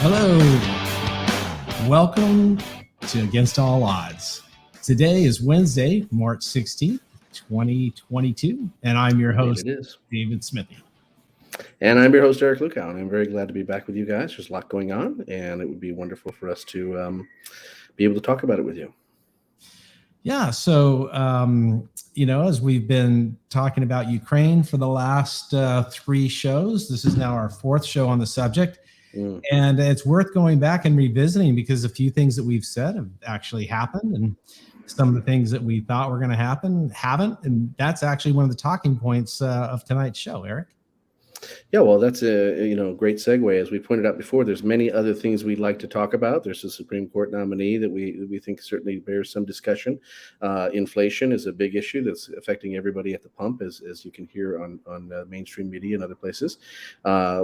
Hello. Welcome to Against All Odds. Today is Wednesday, March 16th, 2022, and I'm your host, David Smithy. And I'm your host, Eric Lukow, and I'm very glad to be back with you guys. There's a lot going on, and it would be wonderful for us to be able to talk about it with you. Yeah, so, as we've been talking about Ukraine for the last 3 shows, this is now our 4th show on the subject. And it's worth going back and revisiting because a few things that we've said have actually happened, and some of the things that we thought were going to happen haven't. And that's actually one of the talking points of tonight's show, Eric. Yeah, well, that's a great segue. As we pointed out before, there's many other things we'd like to talk about. There's a Supreme Court nominee that we think certainly bears some discussion. Inflation is a big issue that's affecting everybody at the pump, as you can hear on mainstream media and other places.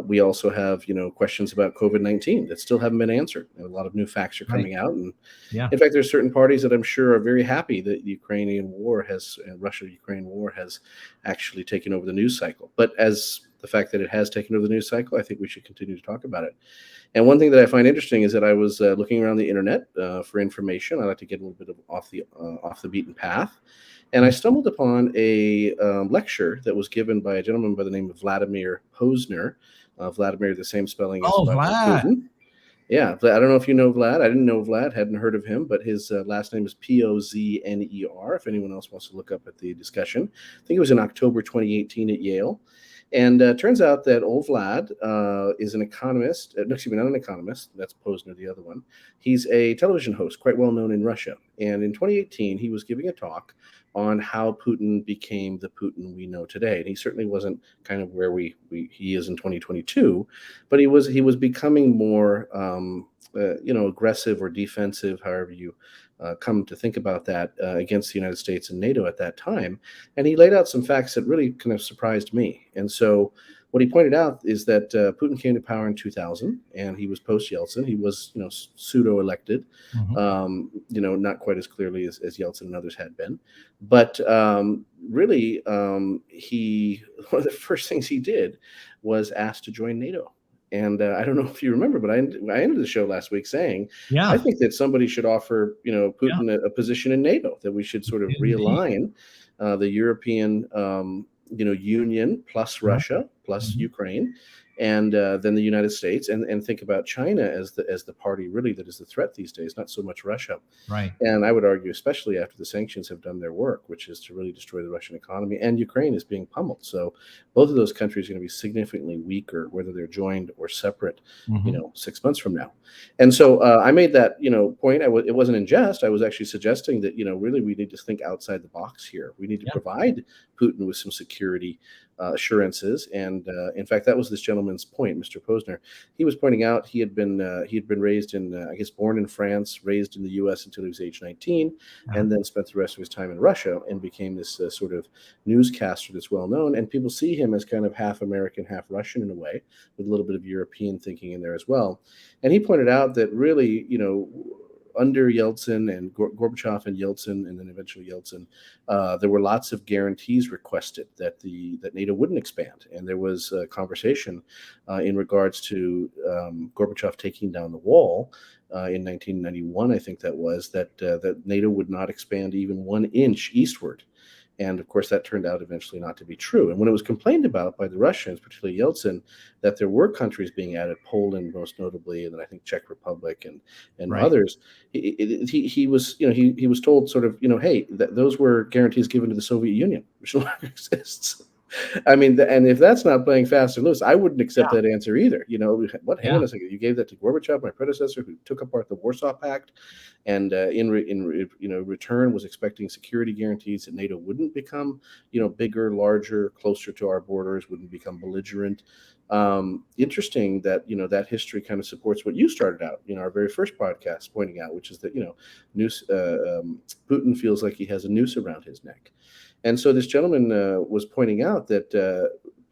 We also have questions about COVID-19 that still haven't been answered. A lot of new facts are coming out, and in fact, there's certain parties that I'm sure are very happy that Russia-Ukraine war has actually taken over the news cycle. But as the fact that it has taken over the news cycle, I think we should continue to talk about it. And one thing that I find interesting is that I was looking around the internet for information. I like to get a little bit of off the beaten path. And I stumbled upon a lecture that was given by a gentleman by the name of Vladimir Pozner. Vladimir, the same spelling as Vlad. Putin. Yeah, I don't know if you know Vlad. I didn't know Vlad, hadn't heard of him, but his last name is Pozner, if anyone else wants to look up at the discussion. I think it was in October 2018 at Yale. And turns out that old Vlad is an economist. Not an economist. That's Pozner, the other one. He's a television host, quite well known in Russia. And in 2018, he was giving a talk on how Putin became the Putin we know today. And he certainly wasn't kind of where he is in 2022, but he was becoming more aggressive or defensive, however you come to think about that, against the United States and NATO at that time. And he laid out some facts that really kind of surprised me. And so what he pointed out is that Putin came to power in 2000, and he was post-Yeltsin. He was, pseudo-elected, not quite as clearly as Yeltsin and others had been. But really, one of the first things he did was ask to join NATO. And I don't know if you remember, but I ended the show last week saying, I think that somebody should offer, Putin a position in NATO, that we should sort of realign the European, Union plus Russia plus Ukraine, and then the United States, and think about China as the party really that is the threat these days, not so much Russia. Right. And I would argue, especially after the sanctions have done their work, which is to really destroy the Russian economy, and Ukraine is being pummeled. So both of those countries are going to be significantly weaker, whether they're joined or separate, 6 months from now. And so I made that, point. It wasn't in jest. I was actually suggesting that, really we need to think outside the box here. We need to provide Putin with some security assurances, and in fact, that was this gentleman's point, Mr. Pozner. He was pointing out he had been raised in, born in France, raised in the U.S. until he was age 19, and then spent the rest of his time in Russia and became this sort of newscaster that's well known. And people see him as kind of half American, half Russian in a way, with a little bit of European thinking in there as well. And he pointed out that really, under Yeltsin and Gorbachev and Yeltsin, and then eventually Yeltsin, there were lots of guarantees requested that NATO wouldn't expand, and there was a conversation in regards to Gorbachev taking down the wall in 1991, I think that was, that NATO would not expand even 1 inch eastward. And of course, that turned out eventually not to be true. And when it was complained about by the Russians, particularly Yeltsin, that there were countries being added, Poland most notably, and then I think Czech Republic and others, he was told sort of, hey, those were guarantees given to the Soviet Union, which no longer exists. I mean, and if that's not playing fast and loose, I wouldn't accept that answer either. Hang on a second. You gave that to Gorbachev, my predecessor, who took apart the Warsaw Pact, and in return was expecting security guarantees that NATO wouldn't become, bigger, larger, closer to our borders, wouldn't become belligerent. Interesting that, that history kind of supports what you started out, our very first podcast pointing out, which is that, Putin feels like he has a noose around his neck. And so this gentleman was pointing out that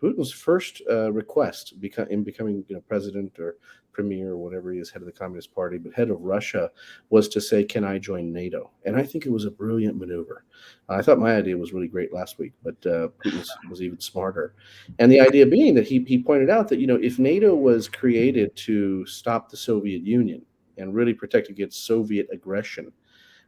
Putin's first request in becoming president or premier or whatever he is, head of the Communist Party, but head of Russia, was to say, "Can I join NATO?" And I think it was a brilliant maneuver. I thought my idea was really great last week, but Putin's was even smarter. And the idea being that he pointed out that if NATO was created to stop the Soviet Union and really protect against Soviet aggression,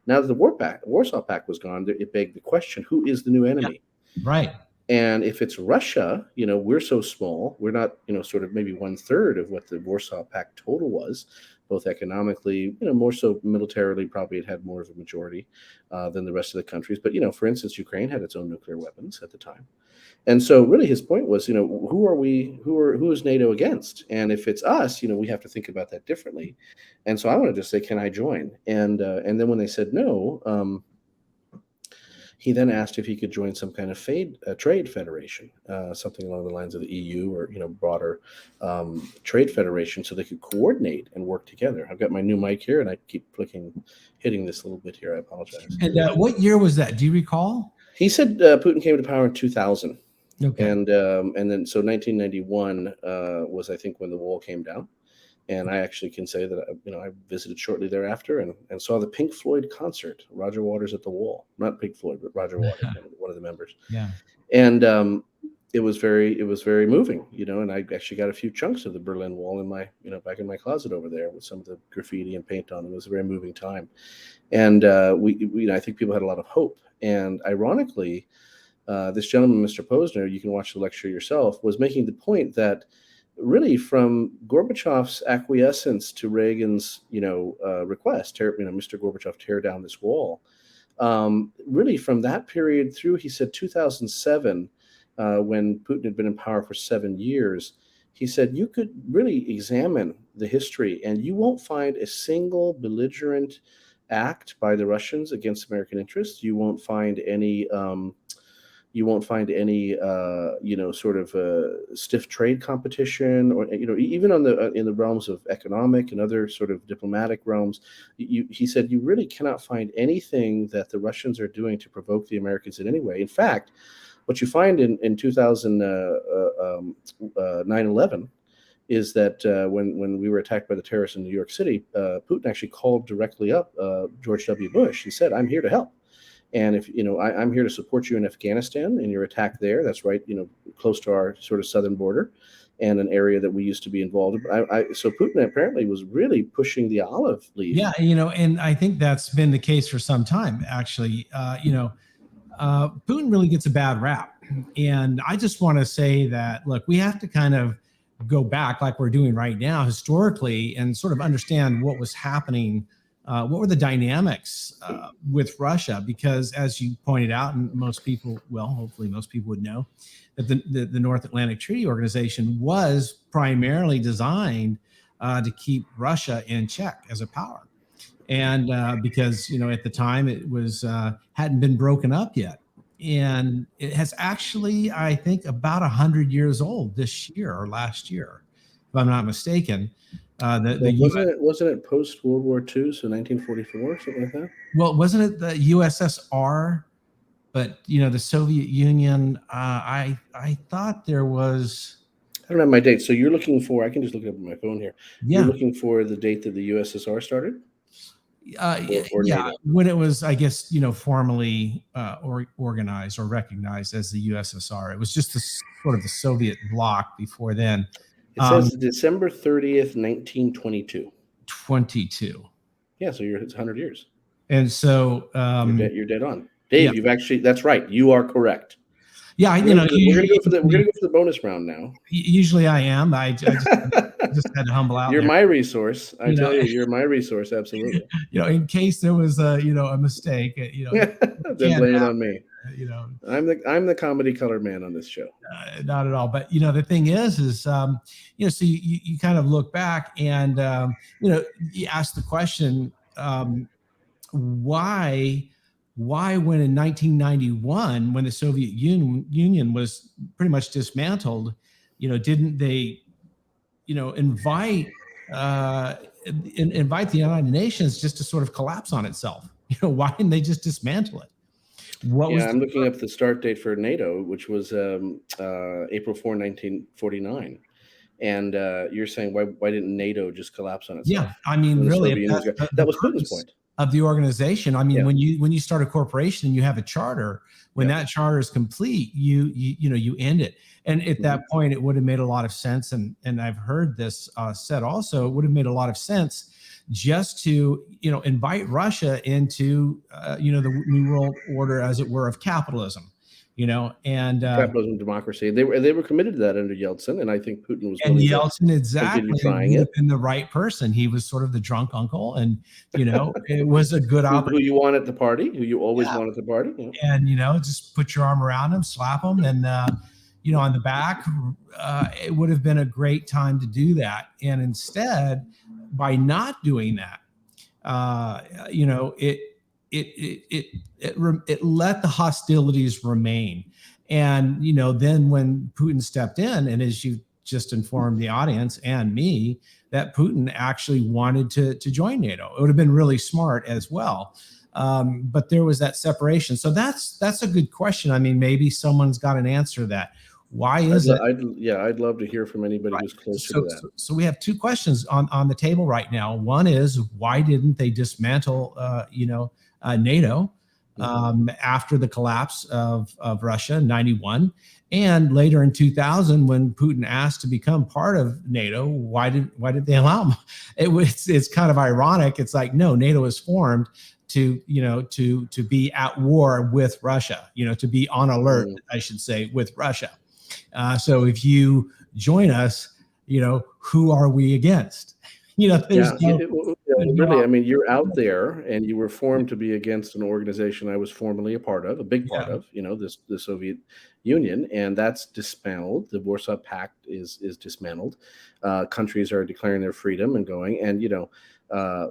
now that the Warsaw Pact was gone, it begged the question: who is the new enemy? Yeah, right. And if it's Russia, we're so small, we're not, sort of maybe 1/3 of what the Warsaw Pact total was, both economically, more so militarily, probably it had more of a majority than the rest of the countries. But, for instance, Ukraine had its own nuclear weapons at the time. And so really his point was, who is NATO against? And if it's us, we have to think about that differently. And so I wanted to say, can I join? And then when they said no, he then asked if he could join some kind of trade federation, something along the lines of the EU or broader trade federation, so they could coordinate and work together. I've got my new mic here, and I keep hitting this a little bit here. I apologize. And what year was that? Do you recall? He said Putin came to power in 2000, and then so 1991 was, I think, when the wall came down. And I actually can say that I visited shortly thereafter and saw the Pink Floyd concert, Roger Waters at the Wall. Not Pink Floyd, but Roger Waters, one of the members. Yeah. And it was very moving, and I actually got a few chunks of the Berlin Wall in my back in my closet over there with some of the graffiti and paint on. It was a very moving time, and I think people had a lot of hope. And ironically, this gentleman, Mr. Posner, you can watch the lecture yourself, was making the point that really from Gorbachev's acquiescence to Reagan's, request, Mr. Gorbachev, tear down this wall. Really from that period through, he said 2007, when Putin had been in power for 7 years, he said you could really examine the history and you won't find a single belligerent act by the Russians against American interests. You won't find any sort of stiff trade competition, or even on in the realms of economic and other sort of diplomatic realms. He said you really cannot find anything that the Russians are doing to provoke the Americans in any way. In fact, what you find in 9/11 is that when we were attacked by the terrorists in New York City, Putin actually called directly up George W. Bush. He said, "I'm here to help. And if I'm here to support you in Afghanistan in your attack there. That's right, close to our sort of southern border, and an area that we used to be involved in." So Putin apparently was really pushing the olive leaf. Yeah, and I think that's been the case for some time. Actually, Putin really gets a bad rap, and I just want to say that look, we have to kind of go back, like we're doing right now, historically, and sort of understand what was happening. What were the dynamics with Russia? Because as you pointed out, and hopefully most people would know, that the North Atlantic Treaty Organization was primarily designed to keep Russia in check as a power. And because, at the time it was hadn't been broken up yet. And it has actually, I think, about 100 years old this year or last year, if I'm not mistaken. Wasn't it post World War II, so 1944, something like that? Well, wasn't it the USSR? But the Soviet Union. I thought there was. I don't have my date. So you're looking for? I can just look it up on my phone here. Yeah. You're looking for the date that the USSR started. Or yeah, when it was, I guess, formally organized or recognized as the USSR. It was just sort of the Soviet bloc before then. It says December 30th, 1922. 22. Yeah, so it's 100 years. And so you're dead on, Dave. Yeah. That's right. You are correct. Yeah, we're gonna go for the bonus round now. Usually I am. I just had to humble out. You're my resource. I tell you, you're my resource. Absolutely. In case there was a mistake, then blame it on me. I'm the comedy colored man on this show. Not at all. But the thing is so you kind of look back and you ask the question, why when in 1991, when the Soviet Union was pretty much dismantled, didn't they invite the United Nations just to sort of collapse on itself? Why didn't they just dismantle it? What was Yeah, I'm looking up the start date for NATO, which was April 4, 1949. And you're saying why didn't NATO just collapse on Yeah, itself I mean, when the really, if Soviet Union that's was gone? the That was Putin's purpose point. of the organization, I mean, Yeah, when you start a corporation and you have a charter, when yeah. that charter is complete, you end it. And at Mhm. that point, it would have made a lot of sense. And I've heard this said also, it would have made a lot of sense just to invite Russia into the new world order, as it were, of capitalism. And Capitalism, democracy. They were committed to that under Yeltsin, and I think Putin was and willing to Yeltsin continue exactly trying would have it. been the right person. He was sort of the drunk uncle, and it was a good Who opportunity. you want at the party? Who you always Yeah, want at the party? Yeah. and just put your arm around him, slap him, and on the back. It would have been a great time to do that, and instead, by not doing that, uh, you know, it it let the hostilities remain. And then when Putin stepped in, and as you just informed the audience and me, that Putin actually wanted to join NATO, it would have been really smart as well. But there was that separation. So that's a good question. I mean, maybe someone's got an answer to that. Why is it? I'd love to hear from anybody Right. who's closer to So, that. so, so we have two questions on the table right now. One is, why didn't they dismantle, NATO Mhm. after the collapse of Russia in '91, and later in 2000 when Putin asked to become part of NATO? Why did they allow him? It's kind of ironic. It's like, no, NATO was formed to be at war with Russia, to be on alert, Mm. I should say, with Russia. So if you join us, who are we against? There's Yeah, no, there's no, really, I mean, you're out there and you were formed to be against an organization I was formerly a part of, a big part yeah, of, the Soviet Union, and that's dismantled. The Warsaw Pact is dismantled. Countries are declaring their freedom and going, and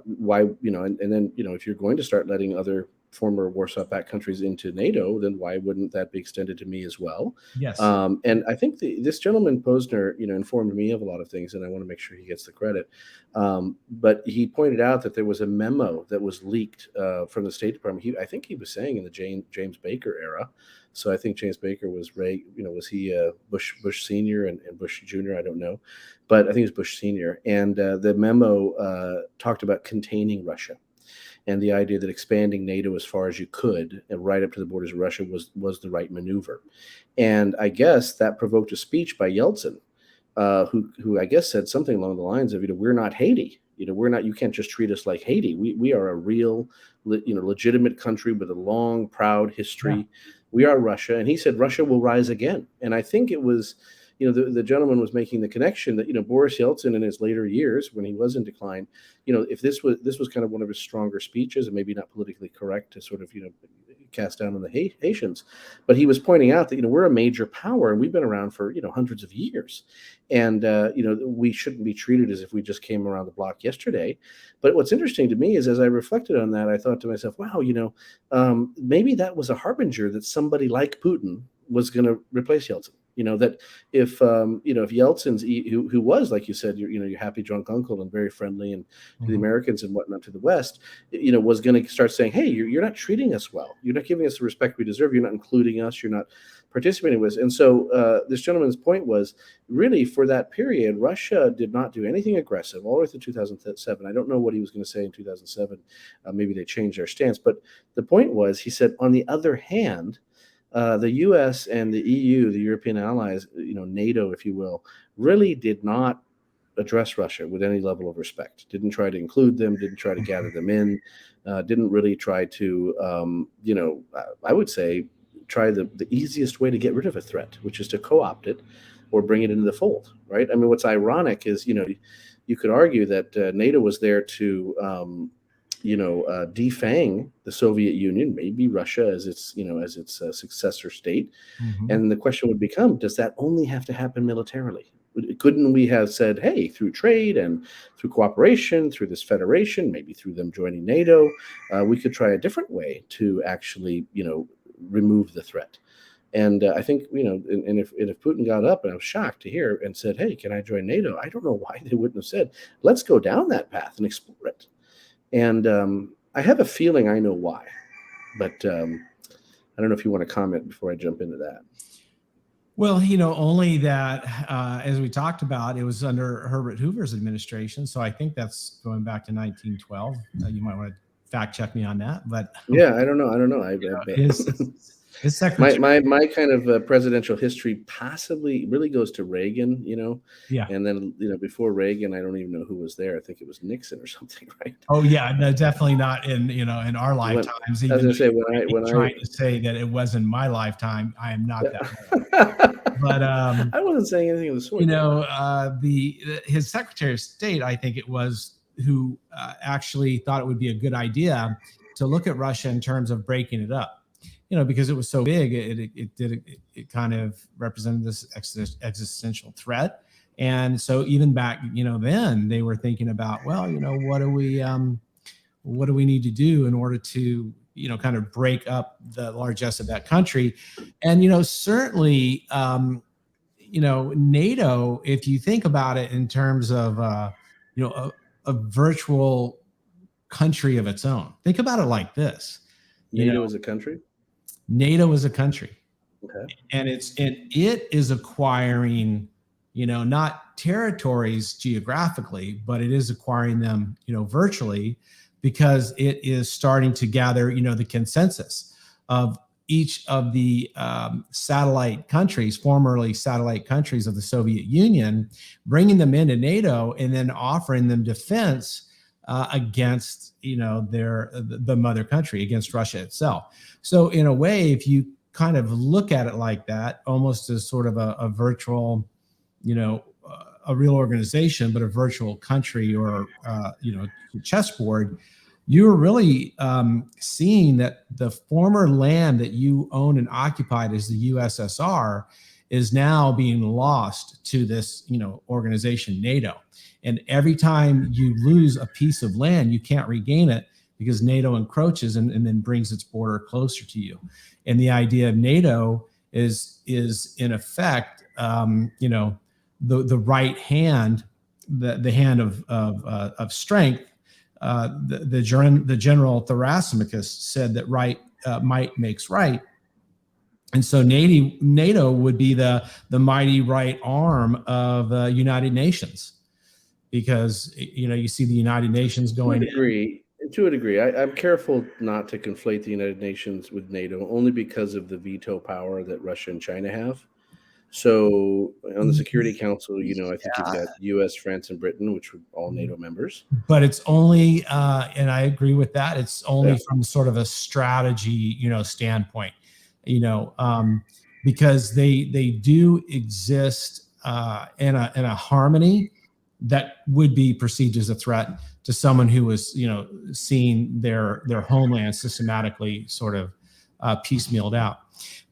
why, and then if you're going to start letting other former Warsaw Pact countries into NATO, then why wouldn't that be extended to me as well? yes, And I think this gentleman Posner, informed me of a lot of things, and I want to make sure he gets the credit. But he pointed out that there was a memo that was leaked from the State Department. I think he was saying in the James Baker era. So I think James Baker was was he Bush Senior and Bush Junior? I don't know, but I think it was Bush Senior. And the memo talked about containing Russia, and the idea that expanding NATO as far as you could and right up to the borders of Russia was the right maneuver. And I guess that provoked a speech by Yeltsin, who I guess said something along the lines of, we're not Haiti. We're not. You can't just treat us like Haiti. We are a real, legitimate country with a long, proud yeah, history. We are Russia, and he said Russia will rise again. And I think it was, the gentleman was making the connection that Boris Yeltsin in his later years, when he was in decline, if this was kind of one of his stronger speeches, and maybe not politically correct to sort of cast down on the Haitians, but he was pointing out that we're a major power and we've been around for hundreds of years, and we shouldn't be treated as if we just came around the block yesterday. But what's interesting to me is, as I reflected on that, I thought to myself, wow, maybe that was a harbinger that somebody like Putin was going to replace Yeltsin. That if if Yeltsin's who was, like you said, your happy drunk uncle and very friendly and to the mhm, Americans and whatnot, to the West, was going to start saying, hey, you're not treating us well. You're not giving us the respect we deserve. You're not including us. You're not participating with us. And so this gentleman's point was, really, for that period, Russia did not do anything aggressive all the way through 2007. I don't know what he was going to say in 2007. Maybe they changed their stance. But the point was, he said, on the other hand, the U.S. and the EU, the European allies, NATO, if you will, really did not address Russia with any level of respect. Didn't try to include them. Didn't try to gather them in. Didn't really try to, I would say, try the easiest way to get rid of a threat, which is to co-opt it or bring it into the fold. Right. I mean, what's ironic is, you could argue that NATO was there to defang the Soviet Union, maybe Russia as its successor state. mhm. And the question would become, does that only have to happen militarily? Couldn't we have said, hey, through trade and through cooperation, through this federation, maybe through them joining NATO, we could try a different way to actually, remove the threat. And I think, and if Putin got up, and I was shocked to hear, and said, hey, can I join NATO? I don't know why they wouldn't have said, let's go down that path and explore it. And I have a feeling I know why, but I don't know if you want to comment before I jump into that. Well, only that, as we talked about, it was under Herbert Hoover's administration. So I think that's going back to 1912. You might want to fact check me on that. But yeah, I don't know. His secretary. My kind of presidential history possibly really goes to Reagan, Yeah. And then, before Reagan, I don't even know who was there. I think it was Nixon or something, right? Oh yeah, no, definitely not in our lifetimes. I was going to say trying to say that it was in my lifetime, I am not that old. But I wasn't saying anything of the sort. His Secretary of State, I think it was, who actually thought it would be a good idea to look at Russia in terms of breaking it up. Because it was so big, it kind of represented this existential threat. And so even back, then they were thinking about, well, what do we need to do in order to, kind of break up the largesse of that country? And, certainly, NATO, if you think about it in terms of, a virtual country of its own, think about it like this. NATO is a country? NATO is a country. Okay. And it is acquiring, not territories geographically, but it is acquiring them, virtually, because it is starting to gather, the consensus of each of the satellite countries, formerly satellite countries of the Soviet Union, bringing them into NATO and then offering them defense against, the mother country, against Russia itself. So in a way, if you kind of look at it like that, almost as sort of a virtual, a real organization, but a virtual country, or, chessboard, you're really seeing that the former land that you own and occupied as the USSR is now being lost to this, organization, NATO. And every time you lose a piece of land, you can't regain it, because NATO encroaches and then brings its border closer to you. And the idea of NATO is in effect, the right hand, the hand of strength. The general Thrasymachus said that might makes right. And so NATO would be the mighty right arm of United Nations, because you see the United Nations going. To a degree, I'm careful not to conflate the United Nations with NATO, only because of the veto power that Russia and China have. So on the Security Council, I think you've got U.S., France, and Britain, which are all NATO members. But it's only, and I agree with that, it's only from sort of a strategy, standpoint, because they do exist in a harmony that would be perceived as a threat to someone who was, seeing their homeland systematically sort of piecemealed out.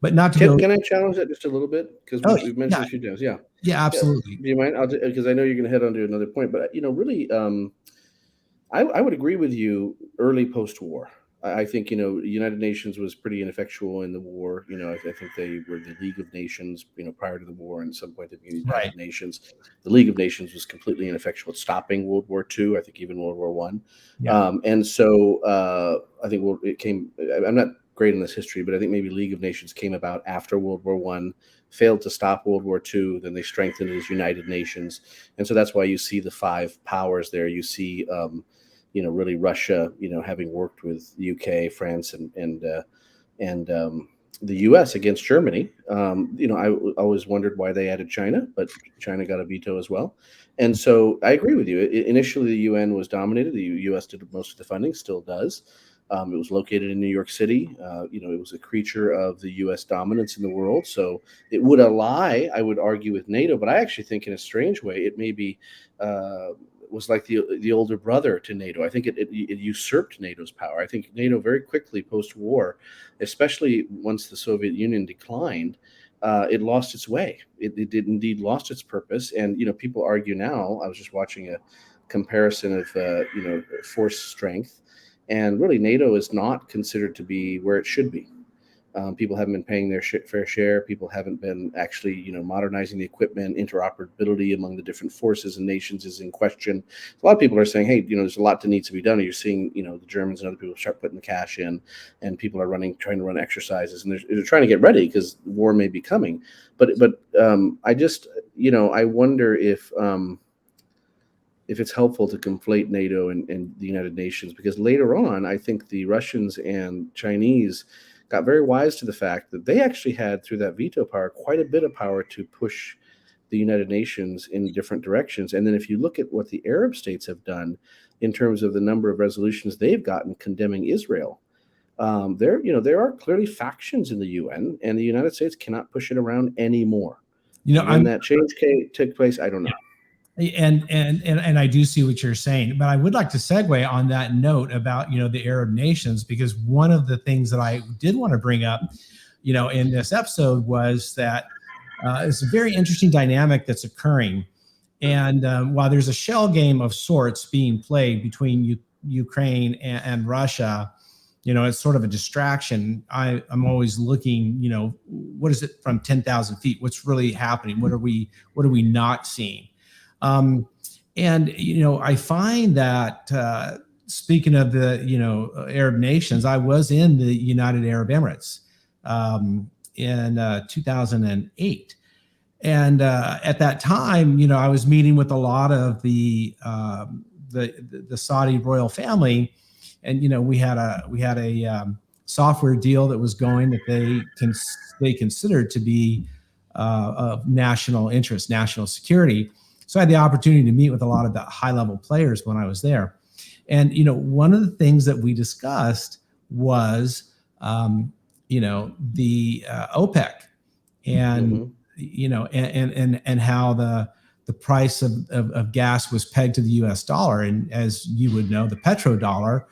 But not to Can I challenge that just a little bit? Because we've mentioned a few times. Yeah, absolutely. Do you mind? Because I know you're going to head on to another point, but really, I would agree with you. Early post-war, I think the United Nations was pretty ineffectual in the war. I think they were the League of Nations, prior to the war, and at some point they became the United Nations. The League of Nations was completely ineffectual at stopping World War II. I think even World War I. Yeah. And so I think it came. I'm not great in this history, but I think maybe League of Nations came about after World War I, failed to stop World War II, then they strengthened it as United Nations. And so that's why you see the five powers there. You see, really Russia, having worked with the UK, France, and the US against Germany. I always wondered why they added China, but China got a veto as well. And so I agree with you. Initially, the UN was dominated. The US did most of the funding, still does. It was located in New York City. It was a creature of the U.S. dominance in the world. So it would ally, I would argue, with NATO. But I actually think, in a strange way, it maybe was like the older brother to NATO. I think it usurped NATO's power. I think NATO very quickly post-war, especially once the Soviet Union declined, it lost its way. It did indeed lost its purpose. And people argue now. I was just watching a comparison of force strength. And really, NATO is not considered to be where it should be. People haven't been paying their fair share. People haven't been actually, modernizing the equipment. Interoperability among the different forces and nations is in question. A lot of people are saying, hey, there's a lot that needs to be done. You're seeing, the Germans and other people start putting the cash in, and people are trying to run exercises, and they're trying to get ready because war may be coming. But I just, I wonder if it's helpful to conflate NATO and the United Nations, because later on, I think the Russians and Chinese got very wise to the fact that they actually had, through that veto power, quite a bit of power to push the United Nations in different directions. And then if you look at what the Arab states have done in terms of the number of resolutions they've gotten condemning Israel, there are clearly factions in the UN, and the United States cannot push it around anymore. When that change took place, I don't know. And I do see what you're saying, but I would like to segue on that note about, the Arab nations, because one of the things that I did want to bring up, in this episode was that it's a very interesting dynamic that's occurring. And while there's a shell game of sorts being played between Ukraine and Russia, it's sort of a distraction. I'm always looking, what is it from 10,000 feet? What's really happening? What are we not seeing? I find that speaking of the Arab nations, I was in the United Arab Emirates in 2008, and at that time, I was meeting with a lot of the Saudi royal family, and we had a software deal that was going that they considered to be of national interest, national security. So I had the opportunity to meet with a lot of the high-level players when I was there. And, one of the things that we discussed was, the OPEC and, and how the price of gas was pegged to the US dollar. And as you would know, the petrodollar.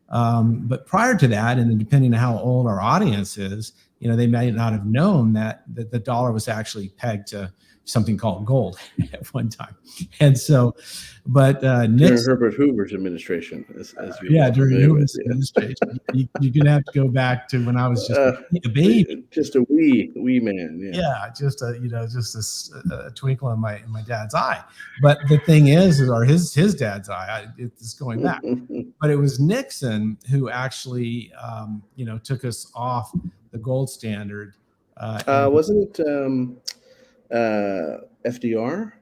But prior to that, and depending on how old our audience is, they may not have known that the dollar was actually pegged to something called gold at one time. And so, but Nixon, Herbert Hoover's administration, during Hoover's administration, you're going to have to go back to when I was just a baby, just a wee man. Just a twinkle in my dad's eye. But the thing is or his dad's eye, it's going back. But it was Nixon who actually, took us off the gold standard. Wasn't it? FDR?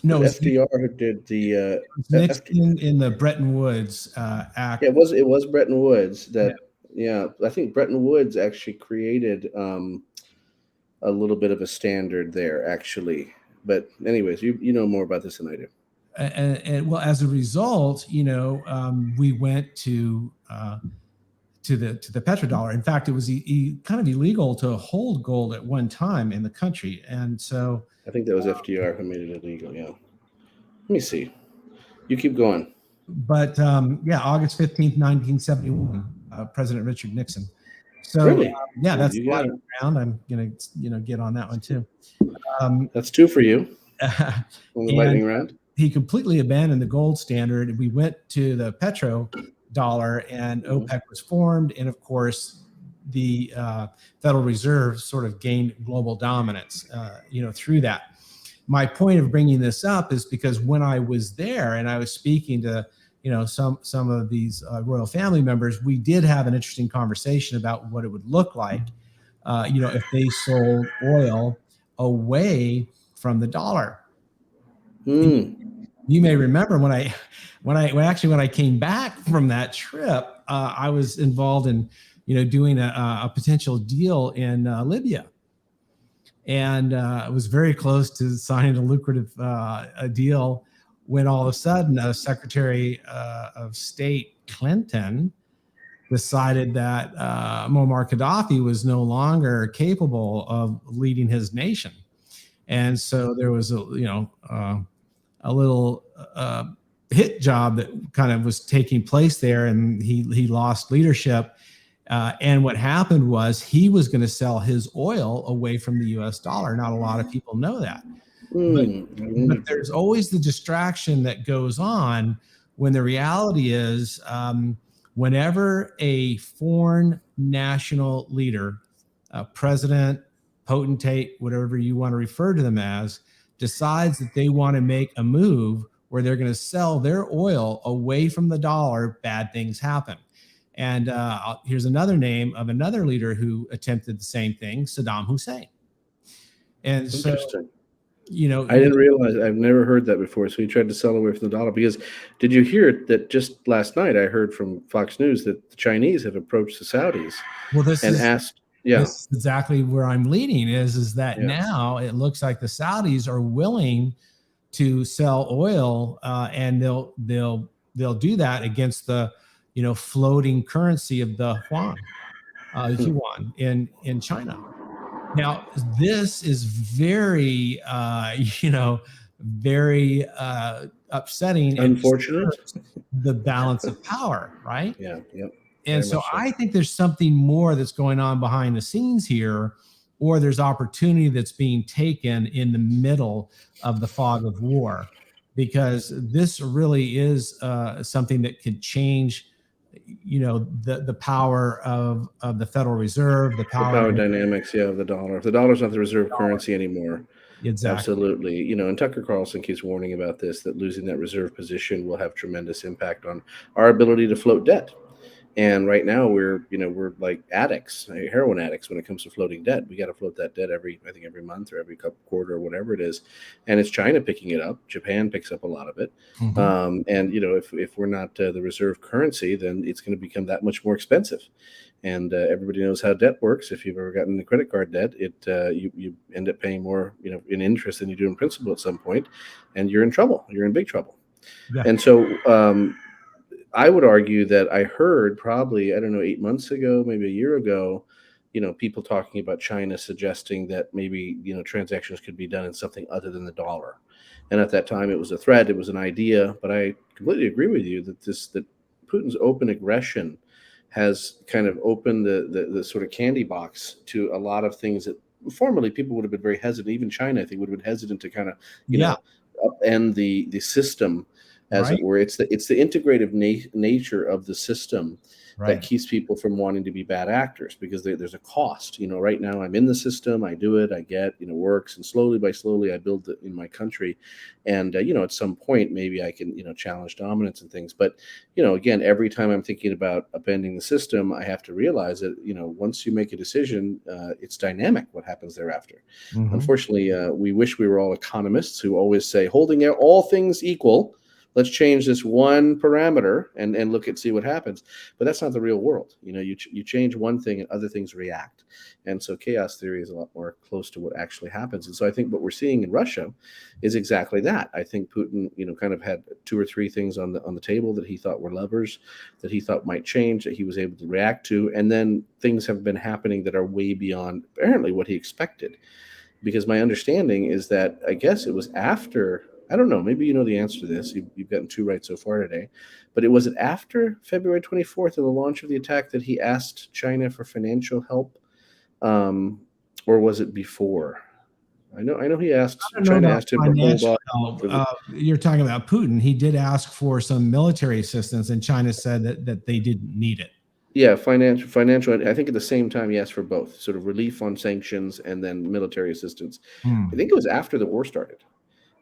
No, FDR who did the Nixon in the Bretton Woods Act. Yeah, it was Bretton Woods that. Yeah, I think Bretton Woods actually created a little bit of a standard there, actually. But anyways, you know more about this than I do. And well, as a result, we went to the petrodollar. In fact, it was kind of illegal to hold gold at one time in the country. And so I think that was FDR who made it illegal. Yeah. Let me see. You keep going. But August 15th, 1971, President Richard Nixon. So really? That's a lot of ground. I'm going to, get on that one too. That's two for you on the lightning round. He completely abandoned the gold standard. We went to the petrodollar, and OPEC was formed. And of course, the Federal Reserve sort of gained global dominance, through that. My point of bringing this up is because when I was there and I was speaking to, some of these royal family members, we did have an interesting conversation about what it would look like, if they sold oil away from the dollar. You may remember when I came back from that trip, I was involved in, doing a potential deal in Libya, and I was very close to signing a lucrative a deal when all of a sudden Secretary of State Clinton decided that Muammar Gaddafi was no longer capable of leading his nation, and so there was a little hit job that kind of was taking place there, and he lost leadership. And what happened was he was going to sell his oil away from the US dollar. Not a lot of people know that. But there's always the distraction that goes on when the reality is whenever a foreign national leader, president, potentate, whatever you want to refer to them as, decides that they want to make a move where they're going to sell their oil away from the dollar, bad things happen. And here's another name of another leader who attempted the same thing, Saddam Hussein. And so, you know, I didn't realize, I've never heard that before. So he tried to sell away from the dollar. Because did you hear that just last night I heard from Fox News that the Chinese have approached the Saudis asked. Yeah, this is exactly where I'm leading is that now it looks like the Saudis are willing to sell oil, and they'll do that against the, you know, floating currency of the yuan in China. Now, this is very, you know, very upsetting, unfortunate. The balance of power, right? Yeah, yep. And so I think there's something more that's going on behind the scenes here, or there's opportunity that's being taken in the middle of the fog of war, because this really is something that could change, you know, the power of the Federal Reserve, the power dynamics, of the dollar. If the dollar's not the reserve currency anymore, exactly. Absolutely. You know, and Tucker Carlson keeps warning about this, that losing that reserve position will have tremendous impact on our ability to float debt. And right now we're like addicts, heroin addicts when it comes to floating debt. We got to float that debt every month or every quarter or whatever it is. And it's China picking it up. Japan picks up a lot of it. Mm-hmm. And, you know, if we're not the reserve currency, then it's going to become that much more expensive. And everybody knows how debt works. If you've ever gotten a credit card debt, you end up paying more, you know, in interest than you do in principal at some point, and you're in trouble. You're in big trouble. Yeah. And so I would argue that I heard probably, I don't know, 8 months ago, maybe a year ago, you know, people talking about China suggesting that maybe, you know, transactions could be done in something other than the dollar. And at that time, it was a threat, it was an idea. But I completely agree with you that that Putin's open aggression has kind of opened the sort of candy box to a lot of things that formerly people would have been very hesitant. Even China, I think, would have been hesitant to kind of, you know, upend the system, as it were. It's the integrative nature of the system that keeps people from wanting to be bad actors, because there's a cost. You know, right now I'm in the system, I do it, I get, you know, works, and slowly I build it in my country. And, you know, at some point, maybe I can, you know, challenge dominance and things. But, you know, again, every time I'm thinking about upending the system, I have to realize that, you know, once you make a decision, it's dynamic what happens thereafter. Mm-hmm. Unfortunately, we wish we were all economists who always say, holding all things equal, let's change this one parameter and see what happens. But that's not the real world. You know, you change one thing and other things react. And so chaos theory is a lot more close to what actually happens. And so I think what we're seeing in Russia is exactly that. I think Putin, you know, kind of had 2 or 3 things on the table that he thought were levers, that he thought might change, that he was able to react to. And then things have been happening that are way beyond apparently what he expected. Because my understanding is that, I guess it was after, I don't know, maybe you know the answer to this. You've gotten 2 right so far today. But was it after February 24th of the launch of the attack that he asked China for financial help? Or was it before? I know he asked, China asked him to hold on. You're talking about Putin. He did ask for some military assistance, and China said that they didn't need it. Yeah, financial. I think at the same time he asked for both, sort of relief on sanctions and then military assistance. I think it was after the war started.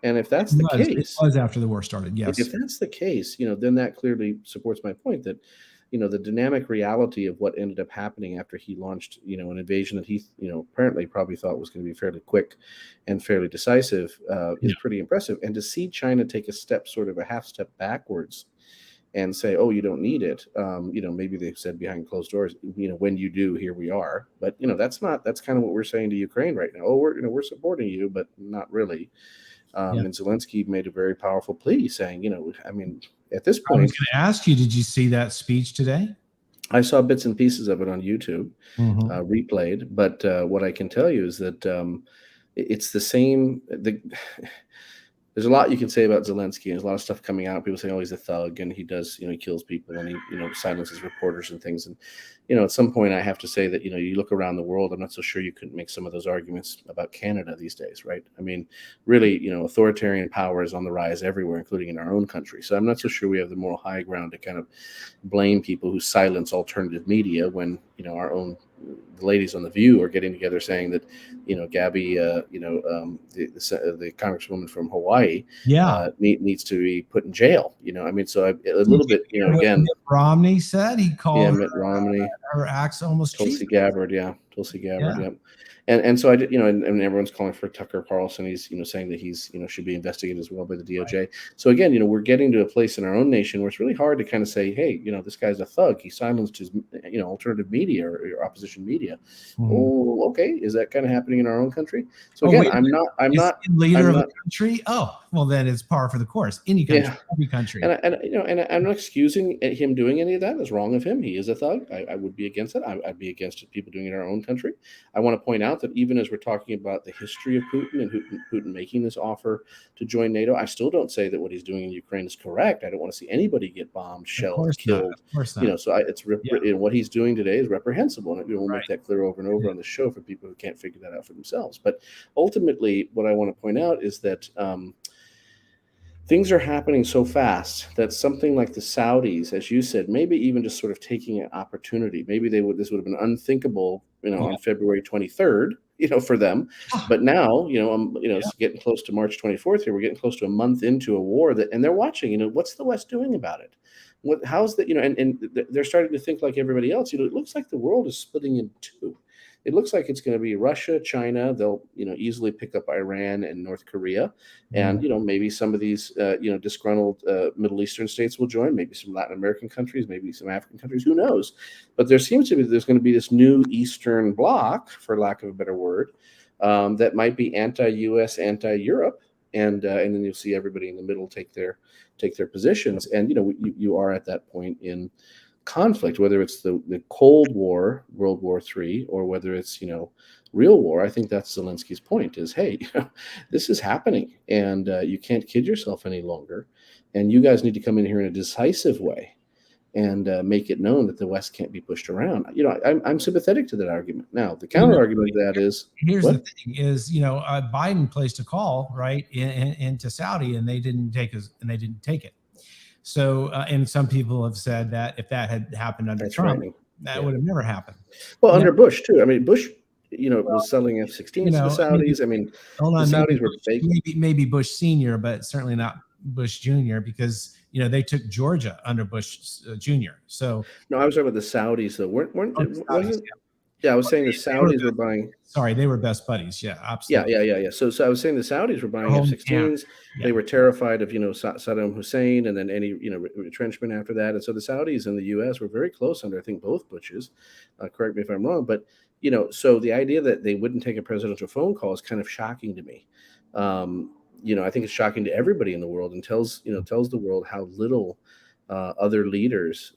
And if that's the case, it was after the war started. Yes. If that's the case, you know, then that clearly supports my point that, you know, the dynamic reality of what ended up happening after he launched, you know, an invasion that he, you know, apparently probably thought was going to be fairly quick and fairly decisive is pretty impressive. And to see China take a half step backwards and say, oh, you don't need it. You know, maybe they've said behind closed doors, you know, when you do, here we are. But, you know, that's kind of what we're saying to Ukraine right now. Oh, we're supporting you, but not really. And Zelensky made a very powerful plea saying, you know, I mean, at this point, I was going to ask you, did you see that speech today? I saw bits and pieces of it on YouTube, replayed. But what I can tell you is that it's the same. there's a lot you can say about Zelensky. There's a lot of stuff coming out. People saying, "Oh, he's a thug," and he does, he kills people and he, silences reporters and things. And at some point, I have to say that you look around the world. I'm not so sure you couldn't make some of those arguments about Canada these days, right? I mean, really, authoritarian power is on the rise everywhere, including in our own country. So I'm not so sure we have the moral high ground to kind of blame people who silence alternative media when our own the ladies on The View are getting together saying that, Gabby, the congresswoman from Hawaii, needs to be put in jail. I mean, so a little bit, again, Mitt Romney said he called Mitt Romney, her acts almost Tulsi Gabbard, Tulsi Gabbard, And so I did, and everyone's calling for Tucker Carlson. He's, saying that he's, should be investigated as well by the DOJ. Right. So again, we're getting to a place in our own nation where it's really hard to kind of say, hey, this guy's a thug. He silenced his, alternative media or opposition media. Oh, okay. Is that kind of happening in our own country? So again, I'm not leader of a country. Oh, well, then it's par for the course. Any country, every country. And I'm not excusing him doing any of that. It's wrong of him. He is a thug. I would be against it. I'd be against people doing it in our own country. I want to point out that even as we're talking about the history of Putin and Putin making this offer to join NATO, I still don't say that what he's doing in Ukraine is correct. I don't want to see anybody get bombed, shelled, killed. Of course not. So what he's doing today is reprehensible, and we'll make that clear over and over on the show for people who can't figure that out for themselves. But ultimately, what I want to point out is that things are happening so fast that something like the Saudis, as you said, maybe even just sort of taking an opportunity. Maybe this would have been unthinkable, on February 23rd, for them. But now, it's getting close to March 24th here. We're getting close to a month into a war and they're watching, what's the West doing about it? How's that, and they're starting to think like everybody else. It looks like the world is splitting in two. It looks like it's going to be Russia, China. They'll, easily pick up Iran and North Korea, and maybe some of these, disgruntled Middle Eastern states will join. Maybe some Latin American countries, maybe some African countries. Who knows? But there's going to be this new Eastern Bloc, for lack of a better word, that might be anti-U.S., anti-Europe, and then you'll see everybody in the middle take their positions. And you are at that point in conflict, whether it's the Cold War, World War III, or whether it's real war. I think that's Zelensky's point: is, hey, this is happening, and you can't kid yourself any longer, and you guys need to come in here in a decisive way and make it known that the West can't be pushed around. I'm sympathetic to that argument. Now, the counter argument to that is, here's the thing: is Biden placed a call right into Saudi, and they didn't take it. So, and some people have said that if that had happened under Trump, that would have never happened. Well, under Bush too. I mean, Bush, was selling F-16s to the Saudis. I mean, the Saudis were fake. Maybe Bush Senior, but certainly not Bush Junior, because they took Georgia under Bush Junior. So no, I was talking about the Saudis though. Yeah, I was saying the Saudis were buying. Sorry, they were best buddies. Yeah, absolutely. Yeah. So I was saying the Saudis were buying F-16s. Yeah. They were terrified of Saddam Hussein and then any retrenchment after that. And so the Saudis and the U.S. were very close under, I think, both Bushes. Correct me if I'm wrong, but so the idea that they wouldn't take a presidential phone call is kind of shocking to me. I think it's shocking to everybody in the world, and tells the world how little other leaders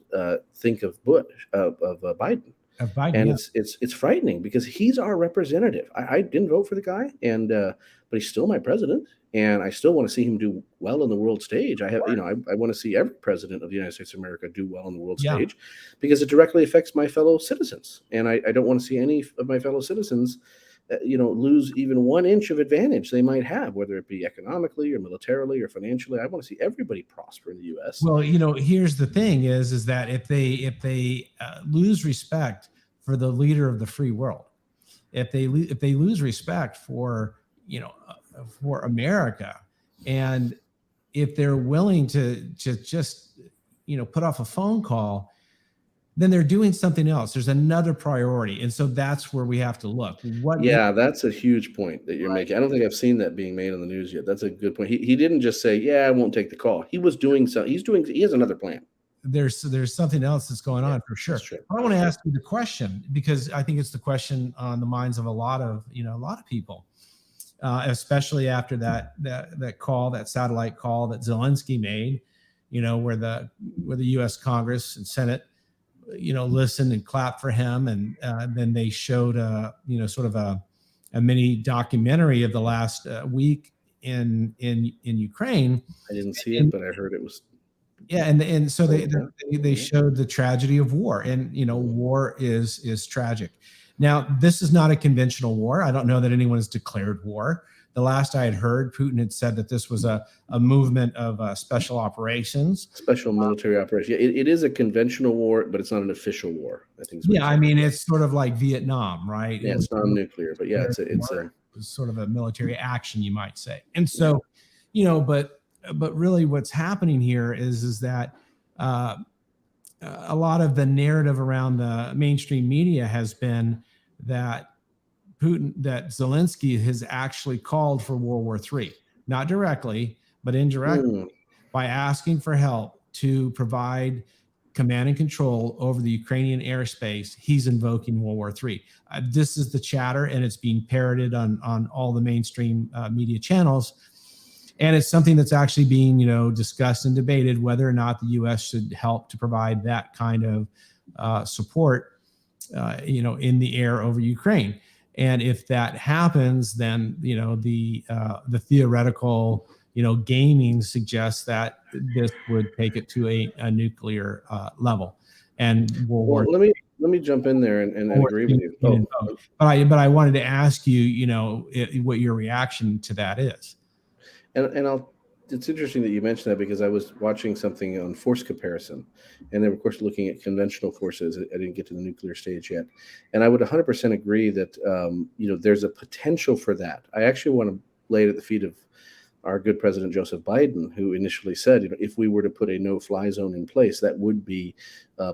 think of Biden. And it's frightening, because he's our representative. I didn't vote for the guy, and but he's still my president, and I still want to see him do well on the world stage. I want to see every president of the United States of America do well on the world stage, because it directly affects my fellow citizens, and I don't want to see any of my fellow citizens lose even 1 inch of advantage they might have, whether it be economically or militarily or financially. I want to see everybody prosper in the U.S. Well, here's the thing: is that if they lose respect for the leader of the free world, if they lose respect for for America, and if they're willing to just put off a phone call, then they're doing something else. There's another priority. And so that's where we have to look. That's a huge point that you're making. I don't think I've seen that being made on the news yet. That's a good point. He didn't just say, I won't take the call. He was doing something. He has another plan. There's something else that's going on for sure. I want to ask you the question, because I think it's the question on the minds of a lot of people, especially after that call, that satellite call that Zelensky made, where the U.S. Congress and Senate listened and clapped for him, and then they showed sort of a mini documentary of the last week in Ukraine. I didn't see it, but I heard it was. Yeah, and so they Mm-hmm. showed the tragedy of war, and war is tragic. Now, this is not a conventional war. I don't know that anyone has declared war. The last I had heard, Putin had said that this was a movement of special operations, Special military operation. Yeah, it is a conventional war, but it's not an official war. I think. Yeah, I mean, it's sort of like Vietnam, right? Yeah, it's non-nuclear, but yeah, it's sort of a military action, you might say. And so, but really, what's happening here is that a lot of the narrative around the mainstream media has been that Zelensky has actually called for World War III, not directly, but indirectly, by asking for help to provide command and control over the Ukrainian airspace. He's invoking World War III. This is the chatter, and it's being parroted on all the mainstream media channels. And it's something that's actually being, discussed and debated whether or not the U.S. should help to provide that kind of support, in the air over Ukraine. And if that happens, then the theoretical gaming suggests that this would take it to a nuclear level. And let me jump in there and agree with you. But I wanted to ask you, what your reaction to that is. And it's interesting that you mentioned that, because I was watching something on force comparison, and they were, of course, looking at conventional forces. I didn't get to the nuclear stage yet. And I would 100% agree that, there's a potential for that. I actually want to lay it at the feet of our good President Joseph Biden, who initially said, if we were to put a no-fly zone in place, that would be